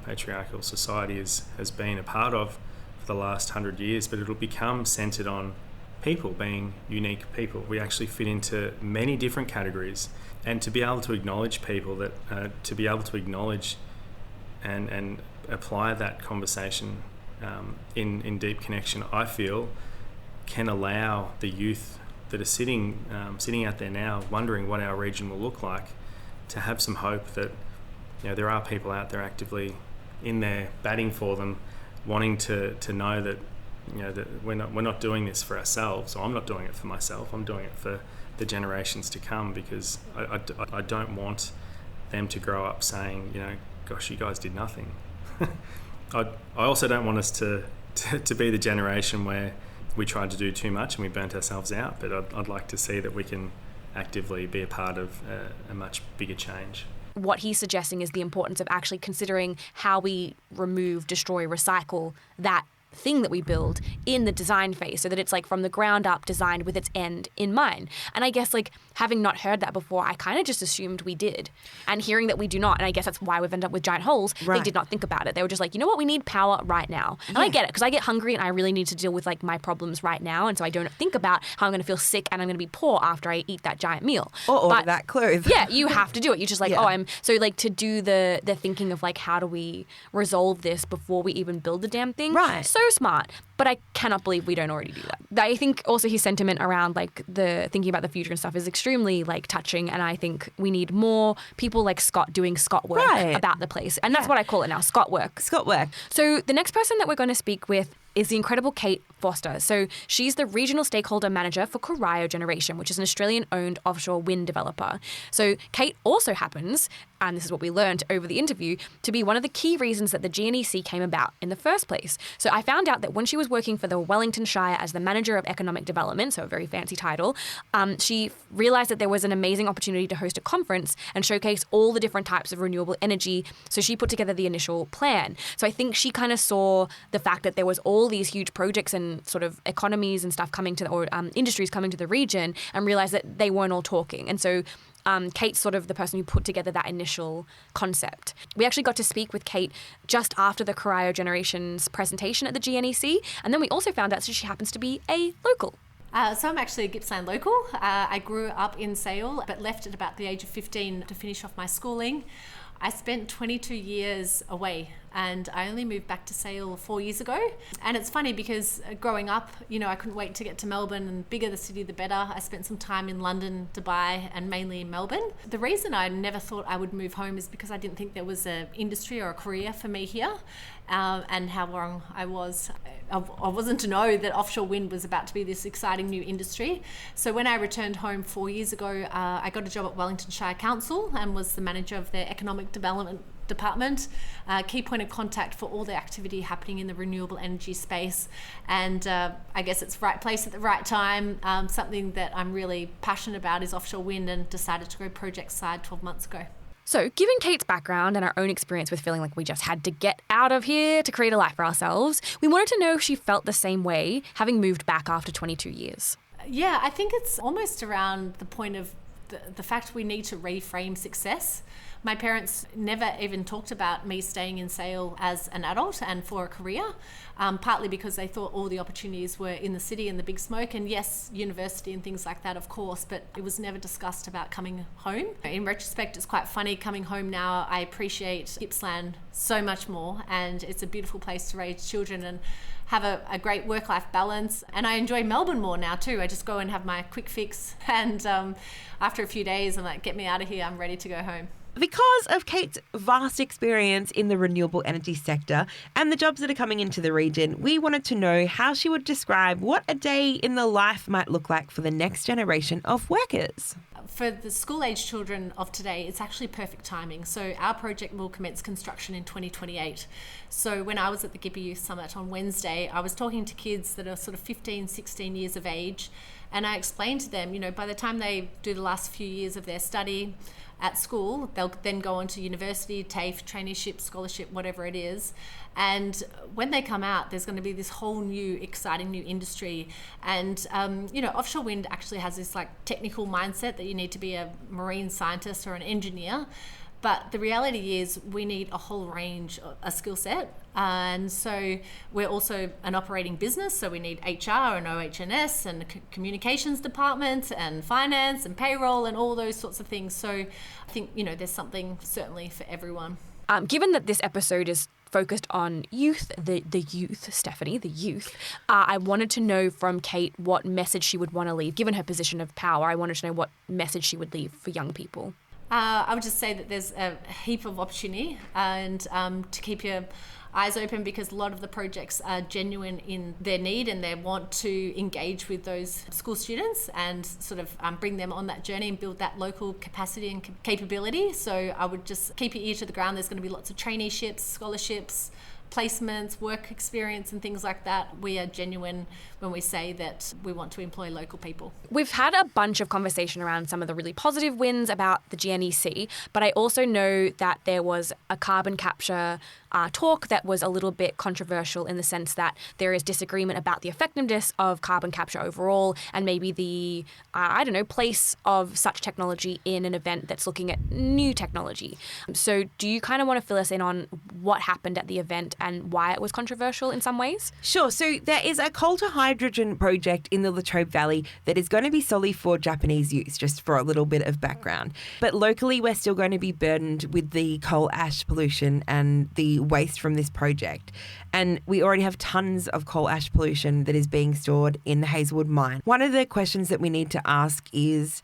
patriarchal society has been a part of for the last 100 years, but it'll become centred on people being unique people. We actually fit into many different categories, and to be able to acknowledge people, that to be able to acknowledge and apply that conversation in deep connection, I feel can allow the youth that are sitting out there now wondering what our region will look like to have some hope that there are people out there actively in there batting for them, wanting to know that that we're not doing this for ourselves, or I'm not doing it for myself, I'm doing it for the generations to come, because I don't want them to grow up saying, gosh, you guys did nothing. I also don't want us to be the generation where we tried to do too much and we burnt ourselves out, but I'd like to see that we can actively be a part of a much bigger change. What he's suggesting is the importance of actually considering how we remove, destroy, recycle that thing that we build in the design phase, so that it's like from the ground up designed with its end in mind. And I guess like having not heard that before, I kind of just assumed we did, and hearing that we do not, and I guess that's why we've ended up with giant holes. Right. They did not think about it. They were just like, you know what, we need power right now. And I get it, because I get hungry and I really need to deal with like my problems right now, and so I don't think about how I'm going to feel sick and I'm going to be poor after I eat that giant meal or order that clothes. Yeah, you have to do it. You're just like, I'm so like to do the thinking of like, how do we resolve this before we even build the damn thing? Right. So smart. But I cannot believe we don't already do that. I think also his sentiment around like the thinking about the future and stuff is extremely like touching, and I think we need more people like Scott doing Scott work about the place. And that's what I call it now, Scott work. Scott work. So the next person that we're going to speak with is the incredible Kate Foster. So she's the Regional Stakeholder Manager for Corio Generation, which is an Australian-owned offshore wind developer. So Kate also happens, and this is what we learned over the interview, to be one of the key reasons that the GNEC came about in the first place. So I found out that when she was working for the Wellington Shire as the Manager of Economic Development, so a very fancy title, she realised that there was an amazing opportunity to host a conference and showcase all the different types of renewable energy. So she put together the initial plan. So I think she kind of saw the fact that there was all these huge projects and sort of economies and stuff coming to, or industries coming to the region, and realised that they weren't all talking. And so Kate's sort of the person who put together that initial concept. We actually got to speak with Kate just after the Corio Generation's presentation at the GNEC, and then we also found out that she happens to be a local. So I'm actually a Gippsland local. I grew up in Sale, but left at about the age of 15 to finish off my schooling. I spent 22 years away, and I only moved back to Sale 4 years ago. And it's funny because growing up, I couldn't wait to get to Melbourne, and bigger the city, the better. I spent some time in London, Dubai, and mainly in Melbourne. The reason I never thought I would move home is because I didn't think there was an industry or a career for me here, and how wrong I was. I wasn't to know that offshore wind was about to be this exciting new industry. So when I returned home 4 years ago, I got a job at Wellington Shire Council and was the manager of their economic development department, key point of contact for all the activity happening in the renewable energy space. And I guess it's right place at the right time. Something that I'm really passionate about is offshore wind, and decided to go project side 12 months ago. So, given Kate's background and our own experience with feeling like we just had to get out of here to create a life for ourselves, we wanted to know if she felt the same way, having moved back after 22 years. Yeah, I think it's almost around the point of the fact we need to reframe success. My parents never even talked about me staying in Sale as an adult and for a career, partly because they thought all the opportunities were in the city and the big smoke, and yes, university and things like that, of course, but it was never discussed about coming home. In retrospect, it's quite funny coming home now. I appreciate Gippsland so much more, and it's a beautiful place to raise children and have a great work-life balance. And I enjoy Melbourne more now too. I just go and have my quick fix, and after a few days I'm like, get me out of here, I'm ready to go home. Because of Kate's vast experience in the renewable energy sector and the jobs that are coming into the region, we wanted to know how she would describe what a day in the life might look like for the next generation of workers. For the school-age children of today, it's actually perfect timing. So our project will commence construction in 2028. So when I was at the Gippy Youth Summit on Wednesday, I was talking to kids that are sort of 15, 16 years of age, And I explained to them, by the time they do the last few years of their study at school, they'll then go on to university, TAFE, traineeship, scholarship, whatever it is. And when they come out, there's going to be this whole new, exciting new industry. And, offshore wind actually has this technical mindset that you need to be a marine scientist or an engineer. But the reality is we need a whole range, a skill set. And so we're also an operating business. So we need HR and OH&S and communications department and finance and payroll and all those sorts of things. So I think, there's something certainly for everyone. Given that this episode is focused on youth, the youth, Stephanie, the youth, I wanted to know from Kate what message she would want to leave. Given her position of power, I wanted to know what message she would leave for young people. I would just say that there's a heap of opportunity and to keep your eyes open, because a lot of the projects are genuine in their need and they want to engage with those school students and sort of bring them on that journey and build that local capacity and capability. So I would just keep your ear to the ground. There's going to be lots of traineeships, scholarships, placements, work experience and things like that. We are genuine when we say that we want to employ local people. We've had a bunch of conversation around some of the really positive wins about the GNEC, but I also know that there was a carbon capture talk that was a little bit controversial in the sense that there is disagreement about the effectiveness of carbon capture overall and maybe the, place of such technology in an event that's looking at new technology. So do you kind of want to fill us in on what happened at the event and why it was controversial in some ways? Sure. So there is a coal to hydrogen project in the Latrobe Valley that is going to be solely for Japanese use, just for a little bit of background. But locally, we're still going to be burdened with the coal ash pollution and the waste from this project. And we already have tons of coal ash pollution that is being stored in the Hazelwood mine. One of the questions that we need to ask is,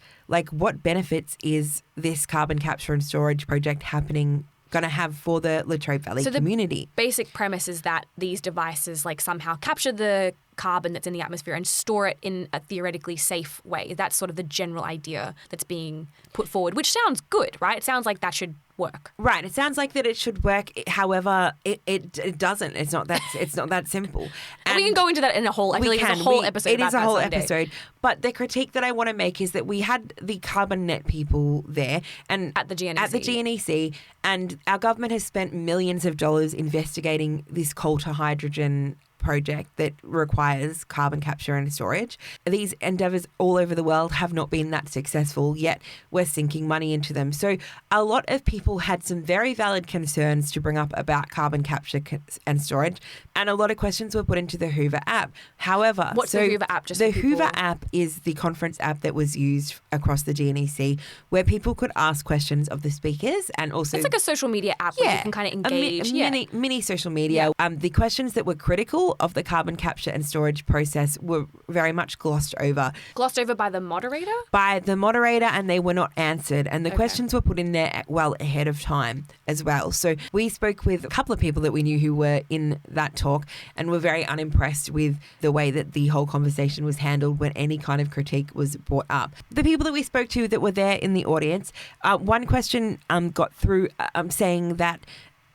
what benefits is this carbon capture and storage project going to have for the Latrobe Valley community? The basic premise is that these devices somehow capture the carbon that's in the atmosphere and store it in a theoretically safe way. That's sort of the general idea that's being put forward, which sounds good, right? It sounds like that should work. Right. It sounds like that it should work. However, it doesn't. It's not that simple. And we can go into that in a whole. I feel like it's a whole episode. It is a whole someday. episode. But the critique that I want to make is that we had the carbon net people there and at the GNEC, and our government has spent millions of dollars investigating this coal to hydrogen project that requires carbon capture and storage. These endeavours all over the world have not been that successful, yet we're sinking money into them. So a lot of people had some very valid concerns to bring up about carbon capture and storage, and a lot of questions were put into the Hoover app. However, what's the Hoover app? The Hoover app is the conference app that was used across the GNEC, where people could ask questions of the speakers, and also it's like a social media app where you can kind of engage. Mini social media. Yeah. The questions that were critical of the carbon capture and storage process were very much glossed over. Glossed over by the moderator? By the moderator, and they were not answered. And the questions were put in there well ahead of time as well. So we spoke with a couple of people that we knew who were in that talk and were very unimpressed with the way that the whole conversation was handled when any kind of critique was brought up. The people that we spoke to that were there in the audience, one question got through saying that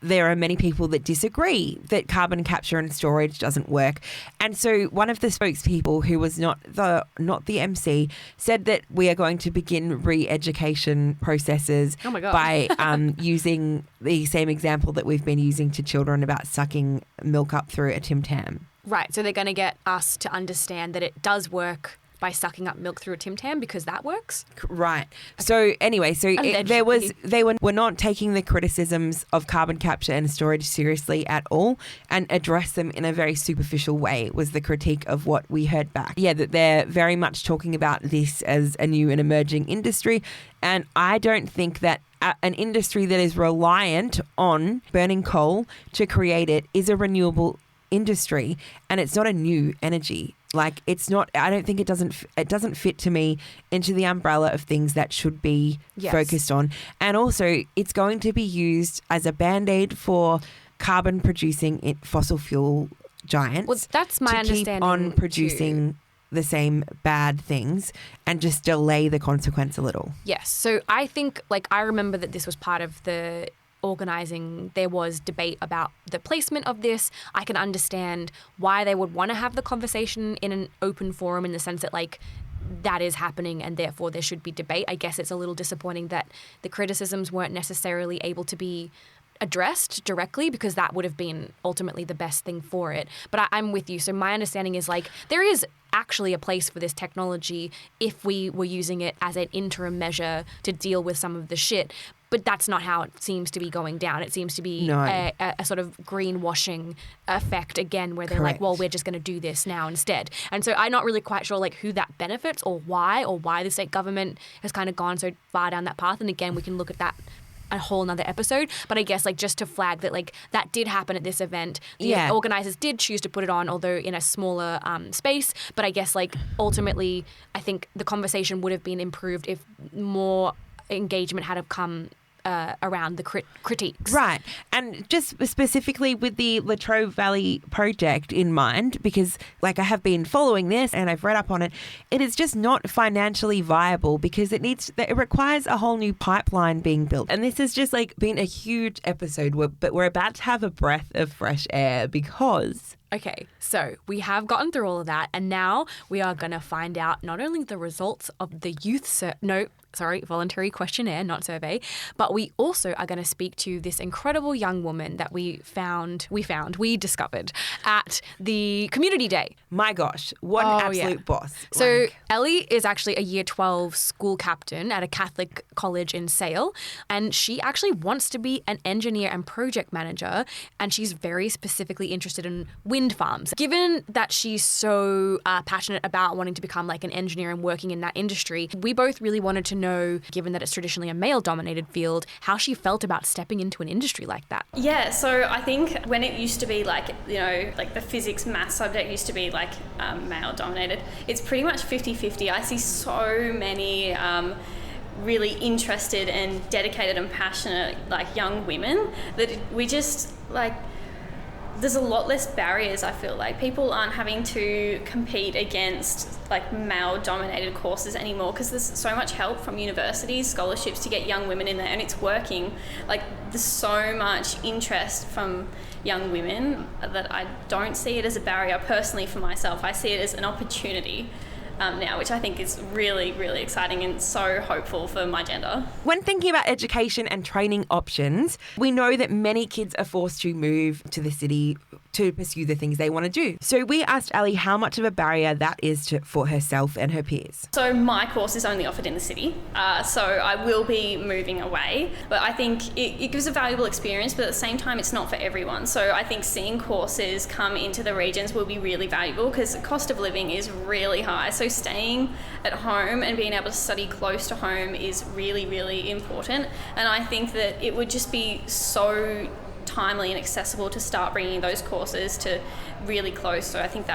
there are many people that disagree that carbon capture and storage doesn't work. And so one of the spokespeople, who was not the MC, said that we are going to begin re-education processes by using the same example that we've been using to children about sucking milk up through a Tim Tam. Right. So they're going to get us to understand that it does work by sucking up milk through a Tim Tam because that works? Right. So anyway, they were not taking the criticisms of carbon capture and storage seriously at all and addressed them in a very superficial way was the critique of what we heard back. Yeah, that they're very much talking about this as a new and emerging industry, and I don't think that an industry that is reliant on burning coal to create it is a renewable industry, and it's not a new energy. It's not. I don't think it doesn't fit to me into the umbrella of things that should be focused on. And also, it's going to be used as a band-aid for carbon producing fossil fuel giants. Well, that's my understanding. To keep on producing the same bad things and just delay the consequence a little. Yes. So I think, I remember that this was part of the organising. There was debate about the placement of this. I can understand why they would want to have the conversation in an open forum, in the sense that that is happening and therefore there should be debate. I guess it's a little disappointing that the criticisms weren't necessarily able to be addressed directly, because that would have been ultimately the best thing for it. But I'm with you. So my understanding is like there is actually a place for this technology if we were using it as an interim measure to deal with some of the shit. But that's not how it seems to be going down. It seems to be a sort of greenwashing effect again, where they're like, well, we're just going to do this now instead. And so I'm not really quite sure like who that benefits or why the state government has kind of gone so far down that path. And again, we can look at that a whole nother episode, but I guess like just to flag that like that did happen at this event. The organisers did choose to put it on, although in a smaller space, but I guess like ultimately I think the conversation would have been improved if more engagement had have come around the critiques. Right. And just specifically with the Latrobe Valley project in mind, because like I have been following this and I've read up on it, it is just not financially viable because it requires a whole new pipeline being built. And this has just like been a huge episode, but we're about to have a breath of fresh air because... Okay, so we have gotten through all of that, and now we are going to find out not only the results of the voluntary questionnaire, not survey, but we also are going to speak to this incredible young woman that we discovered at the community day. My gosh, what an absolute boss. So Ellie is actually a year 12 school captain at a Catholic college in Sale, and she actually wants to be an engineer and project manager, and she's very specifically interested in wind farms. Given that she's so passionate about wanting to become like an engineer and working in that industry, we both really wanted to know, given that it's traditionally a male-dominated field, how she felt about stepping into an industry like that. Yeah, so I think when it used to be like, you know, like the physics, maths subject used to be like male-dominated, it's pretty much 50-50. I see so many really interested and dedicated and passionate like young women that we just like... There's a lot less barriers, I feel like. People aren't having to compete against like male-dominated courses anymore because there's so much help from universities, scholarships to get young women in there, and it's working. Like there's so much interest from young women that I don't see it as a barrier personally for myself. I see it as an opportunity now, which I think is really, really exciting and so hopeful for my gender. When thinking about education and training options, we know that many kids are forced to move to the city to pursue the things they want to do. So we asked Ellie how much of a barrier that is for herself and her peers. So my course is only offered in the city, so I will be moving away, but I think it gives a valuable experience, but at the same time it's not for everyone. So I think seeing courses come into the regions will be really valuable because the cost of living is really high. So staying at home and being able to study close to home is really, really important. And I think that it would just be so timely and accessible to start bringing those courses to really close. So I think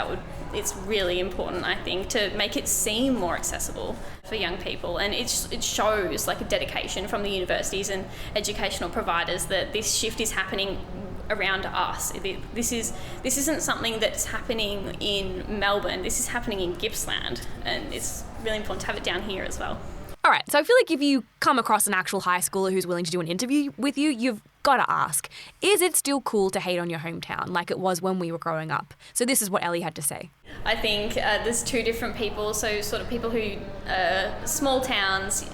it's really important, I think, to make it seem more accessible for young people. And it shows like a dedication from the universities and educational providers that this shift is happening around us. This isn't something that's happening in Melbourne. This is happening in Gippsland, and it's really important to have it down here as well. All right, so I feel like if you come across an actual high schooler who's willing to do an interview with you, you've got to ask, is it still cool to hate on your hometown like it was when we were growing up? So this is what Ellie had to say. I think there's two different people. So sort of people who, small towns,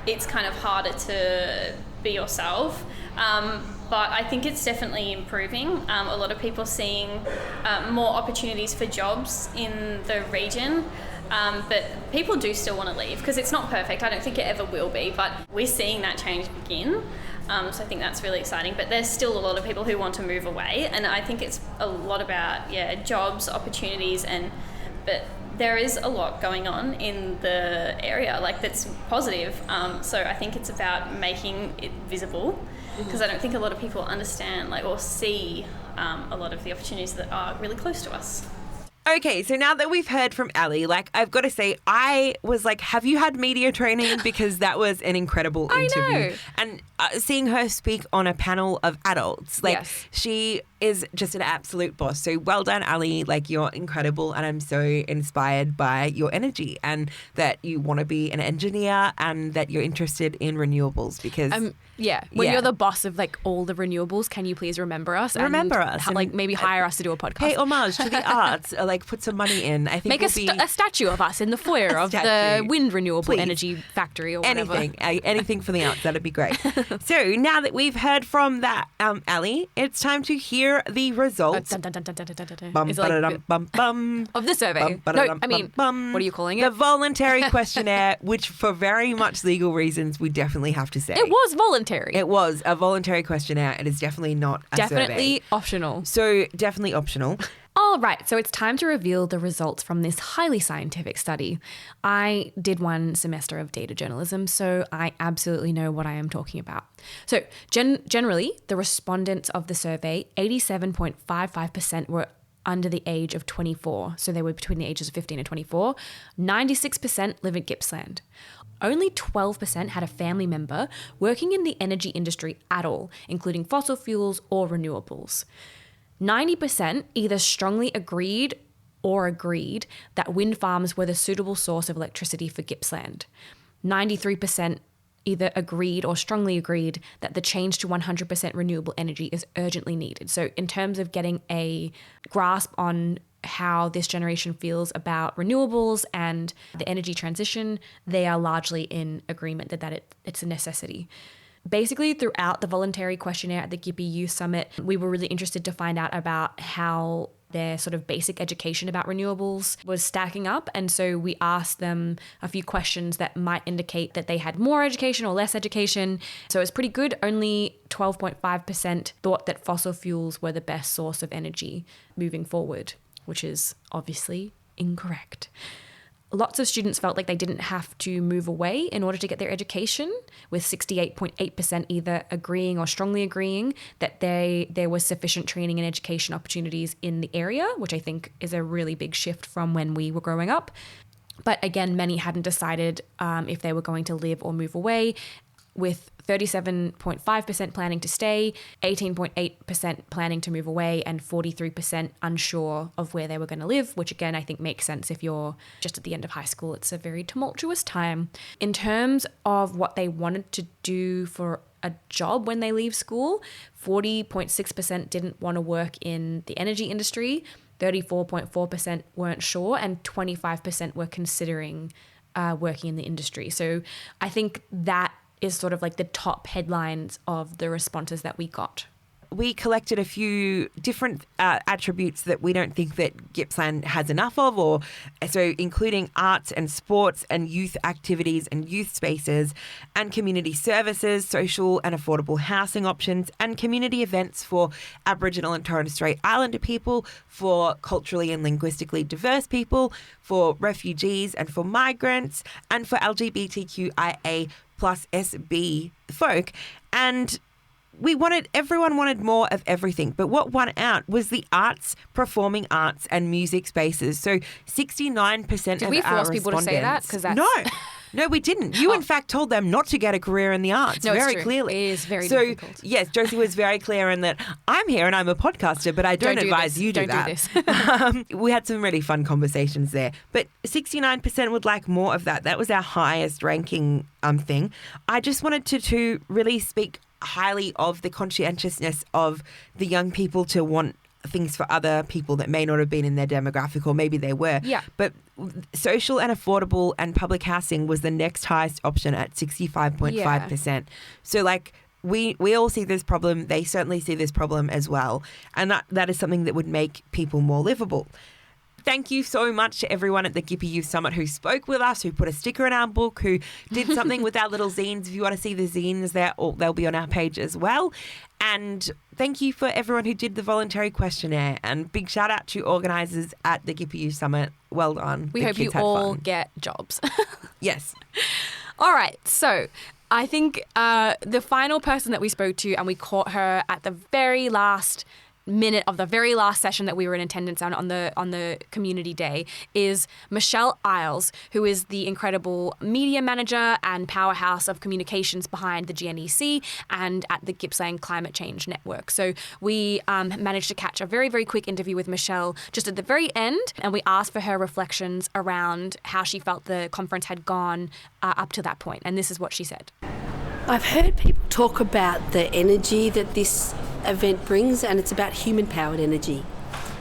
it's kind of harder to be yourself. But I think it's definitely improving. A lot of people seeing more opportunities for jobs in the region. But people do still want to leave because it's not perfect. I don't think it ever will be, but we're seeing that change begin. So I think that's really exciting. But there's still a lot of people who want to move away, and I think it's a lot about jobs, opportunities, but there is a lot going on in the area that's positive. So I think it's about making it visible because I don't think a lot of people understand or see a lot of the opportunities that are really close to us. Okay, so now that we've heard from Ellie, I've got to say, I was have you had media training? Because that was an incredible interview. I know. And seeing her speak on a panel of adults, yes. She is just an absolute boss. So well done, Ali. Like, you're incredible, and I'm so inspired by your energy and that you want to be an engineer and that you're interested in renewables because... when you're the boss of like all the renewables, can you please remember us? Remember us. And, like, maybe hire us to do a podcast. Pay homage to the arts. Like, put some money in. I think make a statue of us in the foyer of the wind renewable energy factory or whatever. Anything for the arts. That'd be great. So now that we've heard from that, Ali, it's time to hear the results of the survey. No, I mean, what are you calling it? The voluntary questionnaire, which for very much legal reasons, we definitely have to say. It was voluntary. It was a voluntary questionnaire. It is definitely not a survey. Definitely optional. So definitely optional. All right, so it's time to reveal the results from this highly scientific study. I did one semester of data journalism, so I absolutely know what I am talking about. So generally, the respondents of the survey, 87.55% were under the age of 24. So they were between the ages of 15 and 24. 96% live in Gippsland. Only 12% had a family member working in the energy industry at all, including fossil fuels or renewables. 90% either strongly agreed that wind farms were the suitable source of electricity for Gippsland. 93% either agreed or strongly agreed that the change to 100% renewable energy is urgently needed. So in terms of getting a grasp on how this generation feels about renewables and the energy transition, they are largely in agreement that it's a necessity. Basically, throughout the voluntary questionnaire at the Gippy Youth Summit, we were really interested to find out about how their sort of basic education about renewables was stacking up. And so we asked them a few questions that might indicate that they had more education or less education. So it's pretty good. Only 12.5% thought that fossil fuels were the best source of energy moving forward, which is obviously incorrect. Lots of students felt like they didn't have to move away in order to get their education, with 68.8% either agreeing or strongly agreeing that there was sufficient training and education opportunities in the area, which I think is a really big shift from when we were growing up. But again, many hadn't decided if they were going to live or move away, with 37.5% planning to stay, 18.8% planning to move away, and 43% unsure of where they were going to live, which again, I think makes sense if you're just at the end of high school. It's a very tumultuous time. In terms of what they wanted to do for a job when they leave school, 40.6% didn't want to work in the energy industry, 34.4% weren't sure, and 25% were considering working in the industry. So I think that is sort of like the top headlines of the responses that we got. We collected a few different attributes that we don't think that Gippsland has enough of, or so including arts and sports and youth activities and youth spaces and community services, social and affordable housing options, and community events for Aboriginal and Torres Strait Islander people, for culturally and linguistically diverse people, for refugees and for migrants, and for LGBTQIA plus SB folk. And everyone wanted more of everything, but what won out was the arts, performing arts and music spaces. So 69% Did we force people to say that? No, we didn't. You, in fact, told them not to get a career in the arts very clearly. It is very difficult. Yes, Josie was very clear in that I'm here and I'm a podcaster, but I don't advise you do that. Don't do this. We had some really fun conversations there. But 69% would like more of that. That was our highest ranking thing. I just wanted to really speak highly of the conscientiousness of the young people to want things for other people that may not have been in their demographic, or maybe they were. Yeah. But social and affordable and public housing was the next highest option at 65.5%. Yeah. So like we all see this problem. They certainly see this problem as well. And that is something that would make people more livable. Thank you so much to everyone at the Gippy Youth Summit who spoke with us, who put a sticker in our book, who did something with our little zines. If you want to see the zines, they'll be on our page as well. And thank you for everyone who did the voluntary questionnaire. And big shout out to organisers at the Gippy Youth Summit. Well done. We hope you all get jobs. Yes. All right. So I think the final person that we spoke to, and we caught her at the very last minute of the very last session that we were in attendance on the community day is Michelle Isles, who is the incredible media manager and powerhouse of communications behind the GNEC and at the Gippsland Climate Change Network. So we managed to catch a very, very quick interview with Michelle just at the very end, and we asked for her reflections around how she felt the conference had gone up to that point. And this is what she said. I've heard people talk about the energy that this event brings, and it's about human-powered energy.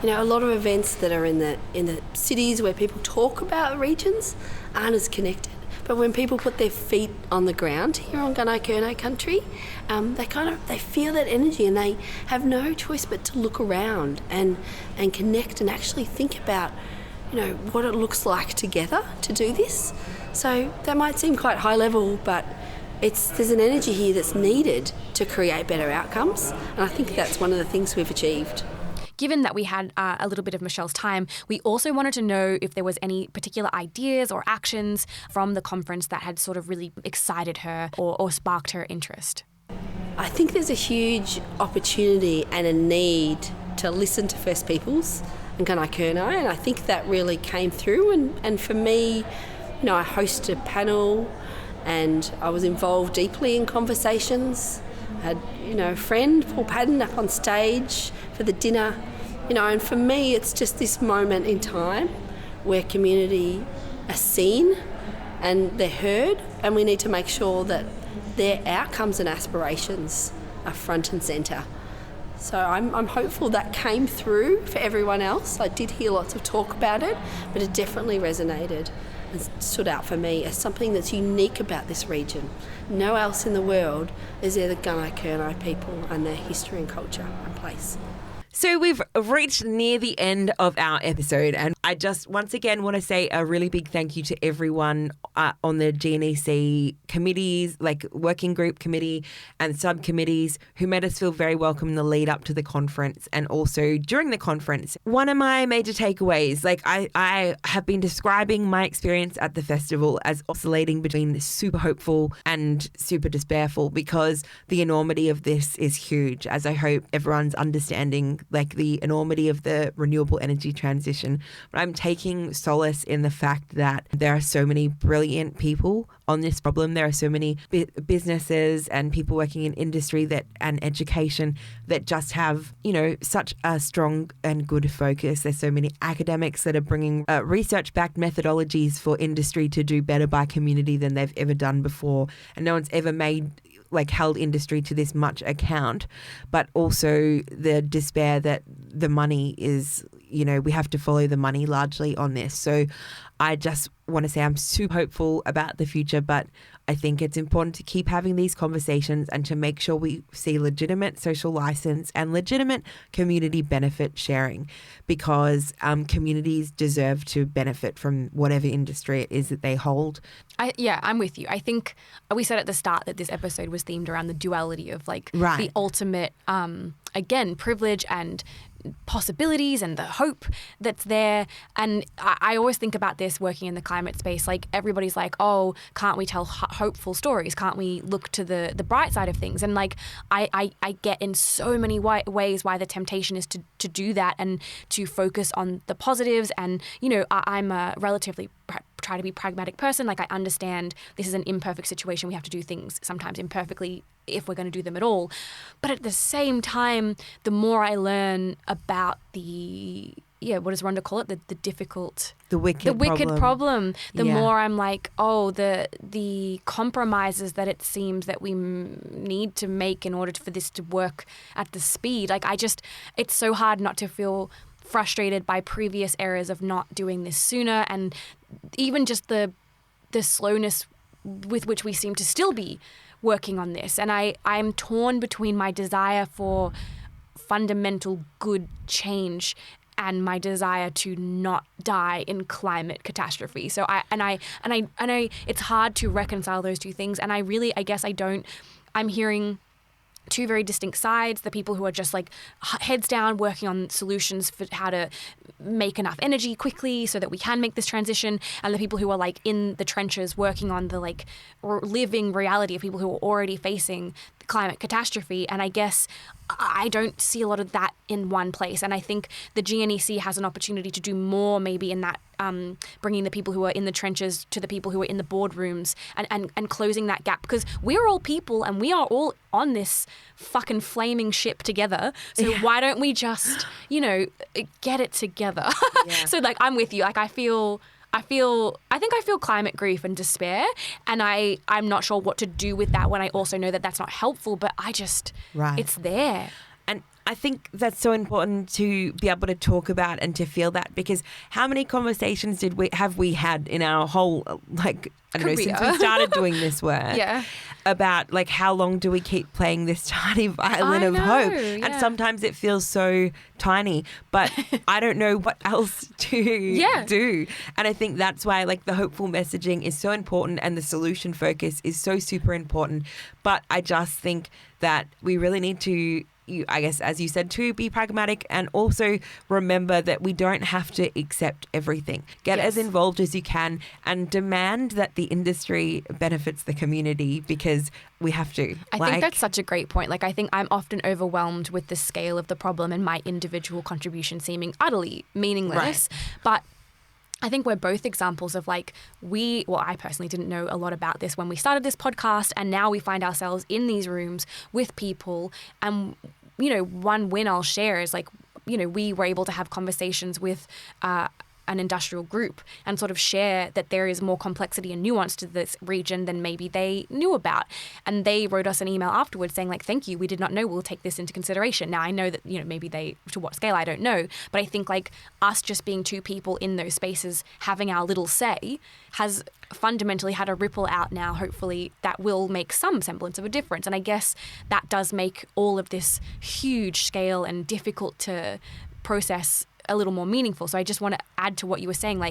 You know, a lot of events that are in the cities where people talk about regions aren't as connected. But when people put their feet on the ground here on Gunai country, they feel that energy, and they have no choice but to look around and connect and actually think about, you know, what it looks like together to do this. So that might seem quite high level, but there's an energy here that's needed to create better outcomes, and I think that's one of the things we've achieved. Given that we had a little bit of Michelle's time, we also wanted to know if there was any particular ideas or actions from the conference that had sort of really excited her or sparked her interest. I think there's a huge opportunity and a need to listen to First Peoples and Gunai, and I think that really came through. And for me, you know, I hosted a panel, and I was involved deeply in conversations. I had, you know, a friend, Paul Padden, up on stage for the dinner. You know, and for me, it's just this moment in time where community are seen and they're heard, and we need to make sure that their outcomes and aspirations are front and centre. So I'm hopeful that came through for everyone else. I did hear lots of talk about it, but it definitely resonated and stood out for me as something that's unique about this region. No else in the world is there the Gunai people and their history and culture and place. So we've reached near the end of our episode, and I just once again want to say a really big thank you to everyone on the GNEC committees, like working group committee and subcommittees, who made us feel very welcome in the lead up to the conference and also during the conference. One of my major takeaways, like I have been describing my experience at the festival as oscillating between super hopeful and super despairful, because the enormity of this is huge, as I hope everyone's understanding like the enormity of the renewable energy transition. But I'm taking solace in the fact that there are so many brilliant people on this problem. There are so many businesses and people working in industry and education that just have, you know, such a strong and good focus. There's so many academics that are bringing research-backed methodologies for industry to do better by community than they've ever done before. And no one's ever held industry to this much account, but also the despair that the money is, you know, we have to follow the money largely on this. So I just want to say I'm super hopeful about the future, but I think it's important to keep having these conversations and to make sure we see legitimate social license and legitimate community benefit sharing, because communities deserve to benefit from whatever industry it is that they hold. I'm with you. I think we said at the start that this episode was themed around the duality of the ultimate, again, privilege and possibilities and the hope that's there. And I always think about this working in the climate space, like everybody's like, oh, can't we tell hopeful stories? Can't we look to the bright side of things? And like I get in so many ways why the temptation is to do that and to focus on the positives. And, you know, I'm a relatively try to be pragmatic person. Like I understand this is an imperfect situation. We have to do things sometimes imperfectly if we're going to do them at all. But at the same time, the more I learn about what does Rhonda call it? The wicked problem. The more I'm like, oh, the compromises that it seems that we need to make in order for this to work at the speed. Like it's so hard not to feel frustrated by previous eras of not doing this sooner, and even just the slowness with which we seem to still be working on this. And I'm torn between my desire for fundamental good change and my desire to not die in climate catastrophe. So I it's hard to reconcile those two things. And I'm hearing two very distinct sides: the people who are just like heads down working on solutions for how to make enough energy quickly so that we can make this transition, and the people who are like in the trenches working on the like living reality of people who are already facing climate catastrophe. And I guess I don't see a lot of that in one place. And I think the GNEC has an opportunity to do more maybe in that, bringing the people who are in the trenches to the people who are in the boardrooms and closing that gap, because we're all people and we are all on this fucking flaming ship together. So why don't we just, get it together? So like, I'm with you. Like, I think I feel climate grief and despair, and I'm not sure what to do with that when I also know that that's not helpful, but it's there. And I think that's so important to be able to talk about and to feel that, because how many conversations have we had in our whole, since we started doing this work about how long do we keep playing this tiny violin of hope? And sometimes it feels so tiny, but I don't know what else to do. And I think that's why the hopeful messaging is so important and the solution focus is so super important. But I just think that we really need to, I guess, as you said, to be pragmatic and also remember that we don't have to accept everything. Get as involved as you can and demand that the industry benefits the community, because we have to. I think that's such a great point. I think I'm often overwhelmed with the scale of the problem and my individual contribution seeming utterly meaningless. But I think we're both examples of I personally didn't know a lot about this when we started this podcast, and now we find ourselves in these rooms with people. And, one win I'll share is we were able to have conversations with an industrial group and sort of share that there is more complexity and nuance to this region than maybe they knew about. And they wrote us an email afterwards saying thank you, we did not know, we'll take this into consideration. Now I know that, maybe they, to what scale, I don't know, but I think us just being two people in those spaces, having our little say, has fundamentally had a ripple out now, hopefully, that will make some semblance of a difference. And I guess that does make all of this huge scale and difficult to process a little more meaningful. So I just want to add to what you were saying,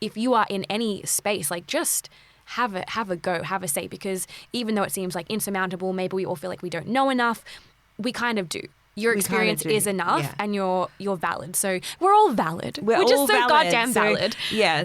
if you are in any space, just have a go, have a say, because even though it seems insurmountable, maybe we all feel we don't know enough, we kind of do. Your experience is enough, and you're valid. So we're all valid. We're just so goddamn valid.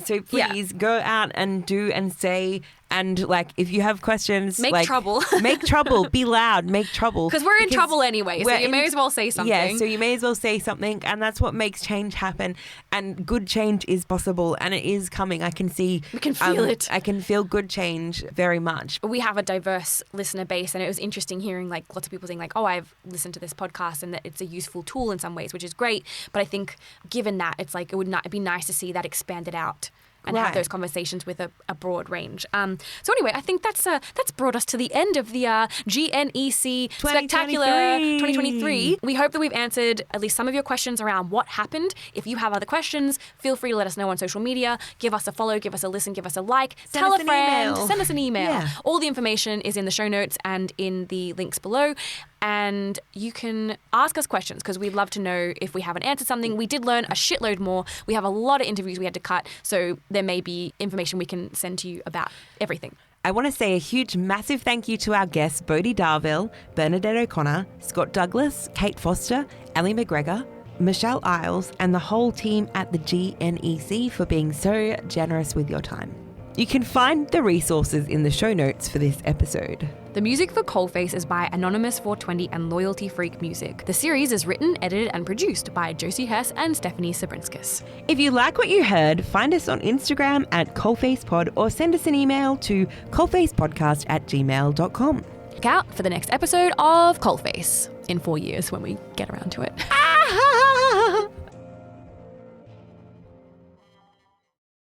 So please go out and do and say. And if you have questions, make trouble. Make trouble. Be loud. Make trouble. Because we're in trouble anyway. So you may as well say something. Yeah. So you may as well say something, and that's what makes change happen. And good change is possible, and it is coming. I can see. We can feel it. I can feel good change very much. We have a diverse listener base, and it was interesting hearing lots of people saying oh, I've listened to this podcast, and that it's a useful tool in some ways, which is great. But I think given that, it's it'd be nice to see that expanded out and have those conversations with a broad range. So anyway, I think that's brought us to the end of the GNEC Spectacular 2023. We hope that we've answered at least some of your questions around what happened. If you have other questions, feel free to let us know on social media. Give us a follow, give us a listen, give us a like. Tell a friend, send us an email. Yeah. All the information is in the show notes and in the links below. And you can ask us questions, because we'd love to know if we haven't answered something. We did learn a shitload more. We have a lot of interviews we had to cut, so there may be information we can send to you about everything. I want to say a huge, massive thank you to our guests, Bodye Darvil, Bernadette O'Connor, Scott Douglas, Kate Foster, Ellie MacGregor, Michelle Isles, and the whole team at the GNEC for being so generous with your time. You can find the resources in the show notes for this episode. The music for Coalface is by Anonymous420 and Loyalty Freak Music. The series is written, edited, and produced by Josie Hess and Stephanie Sabrinskis. If you like what you heard, find us on Instagram at coalfacepod or send us an email to coalfacepodcast@gmail.com. Look out for the next episode of Coalface in 4 years when we get around to it.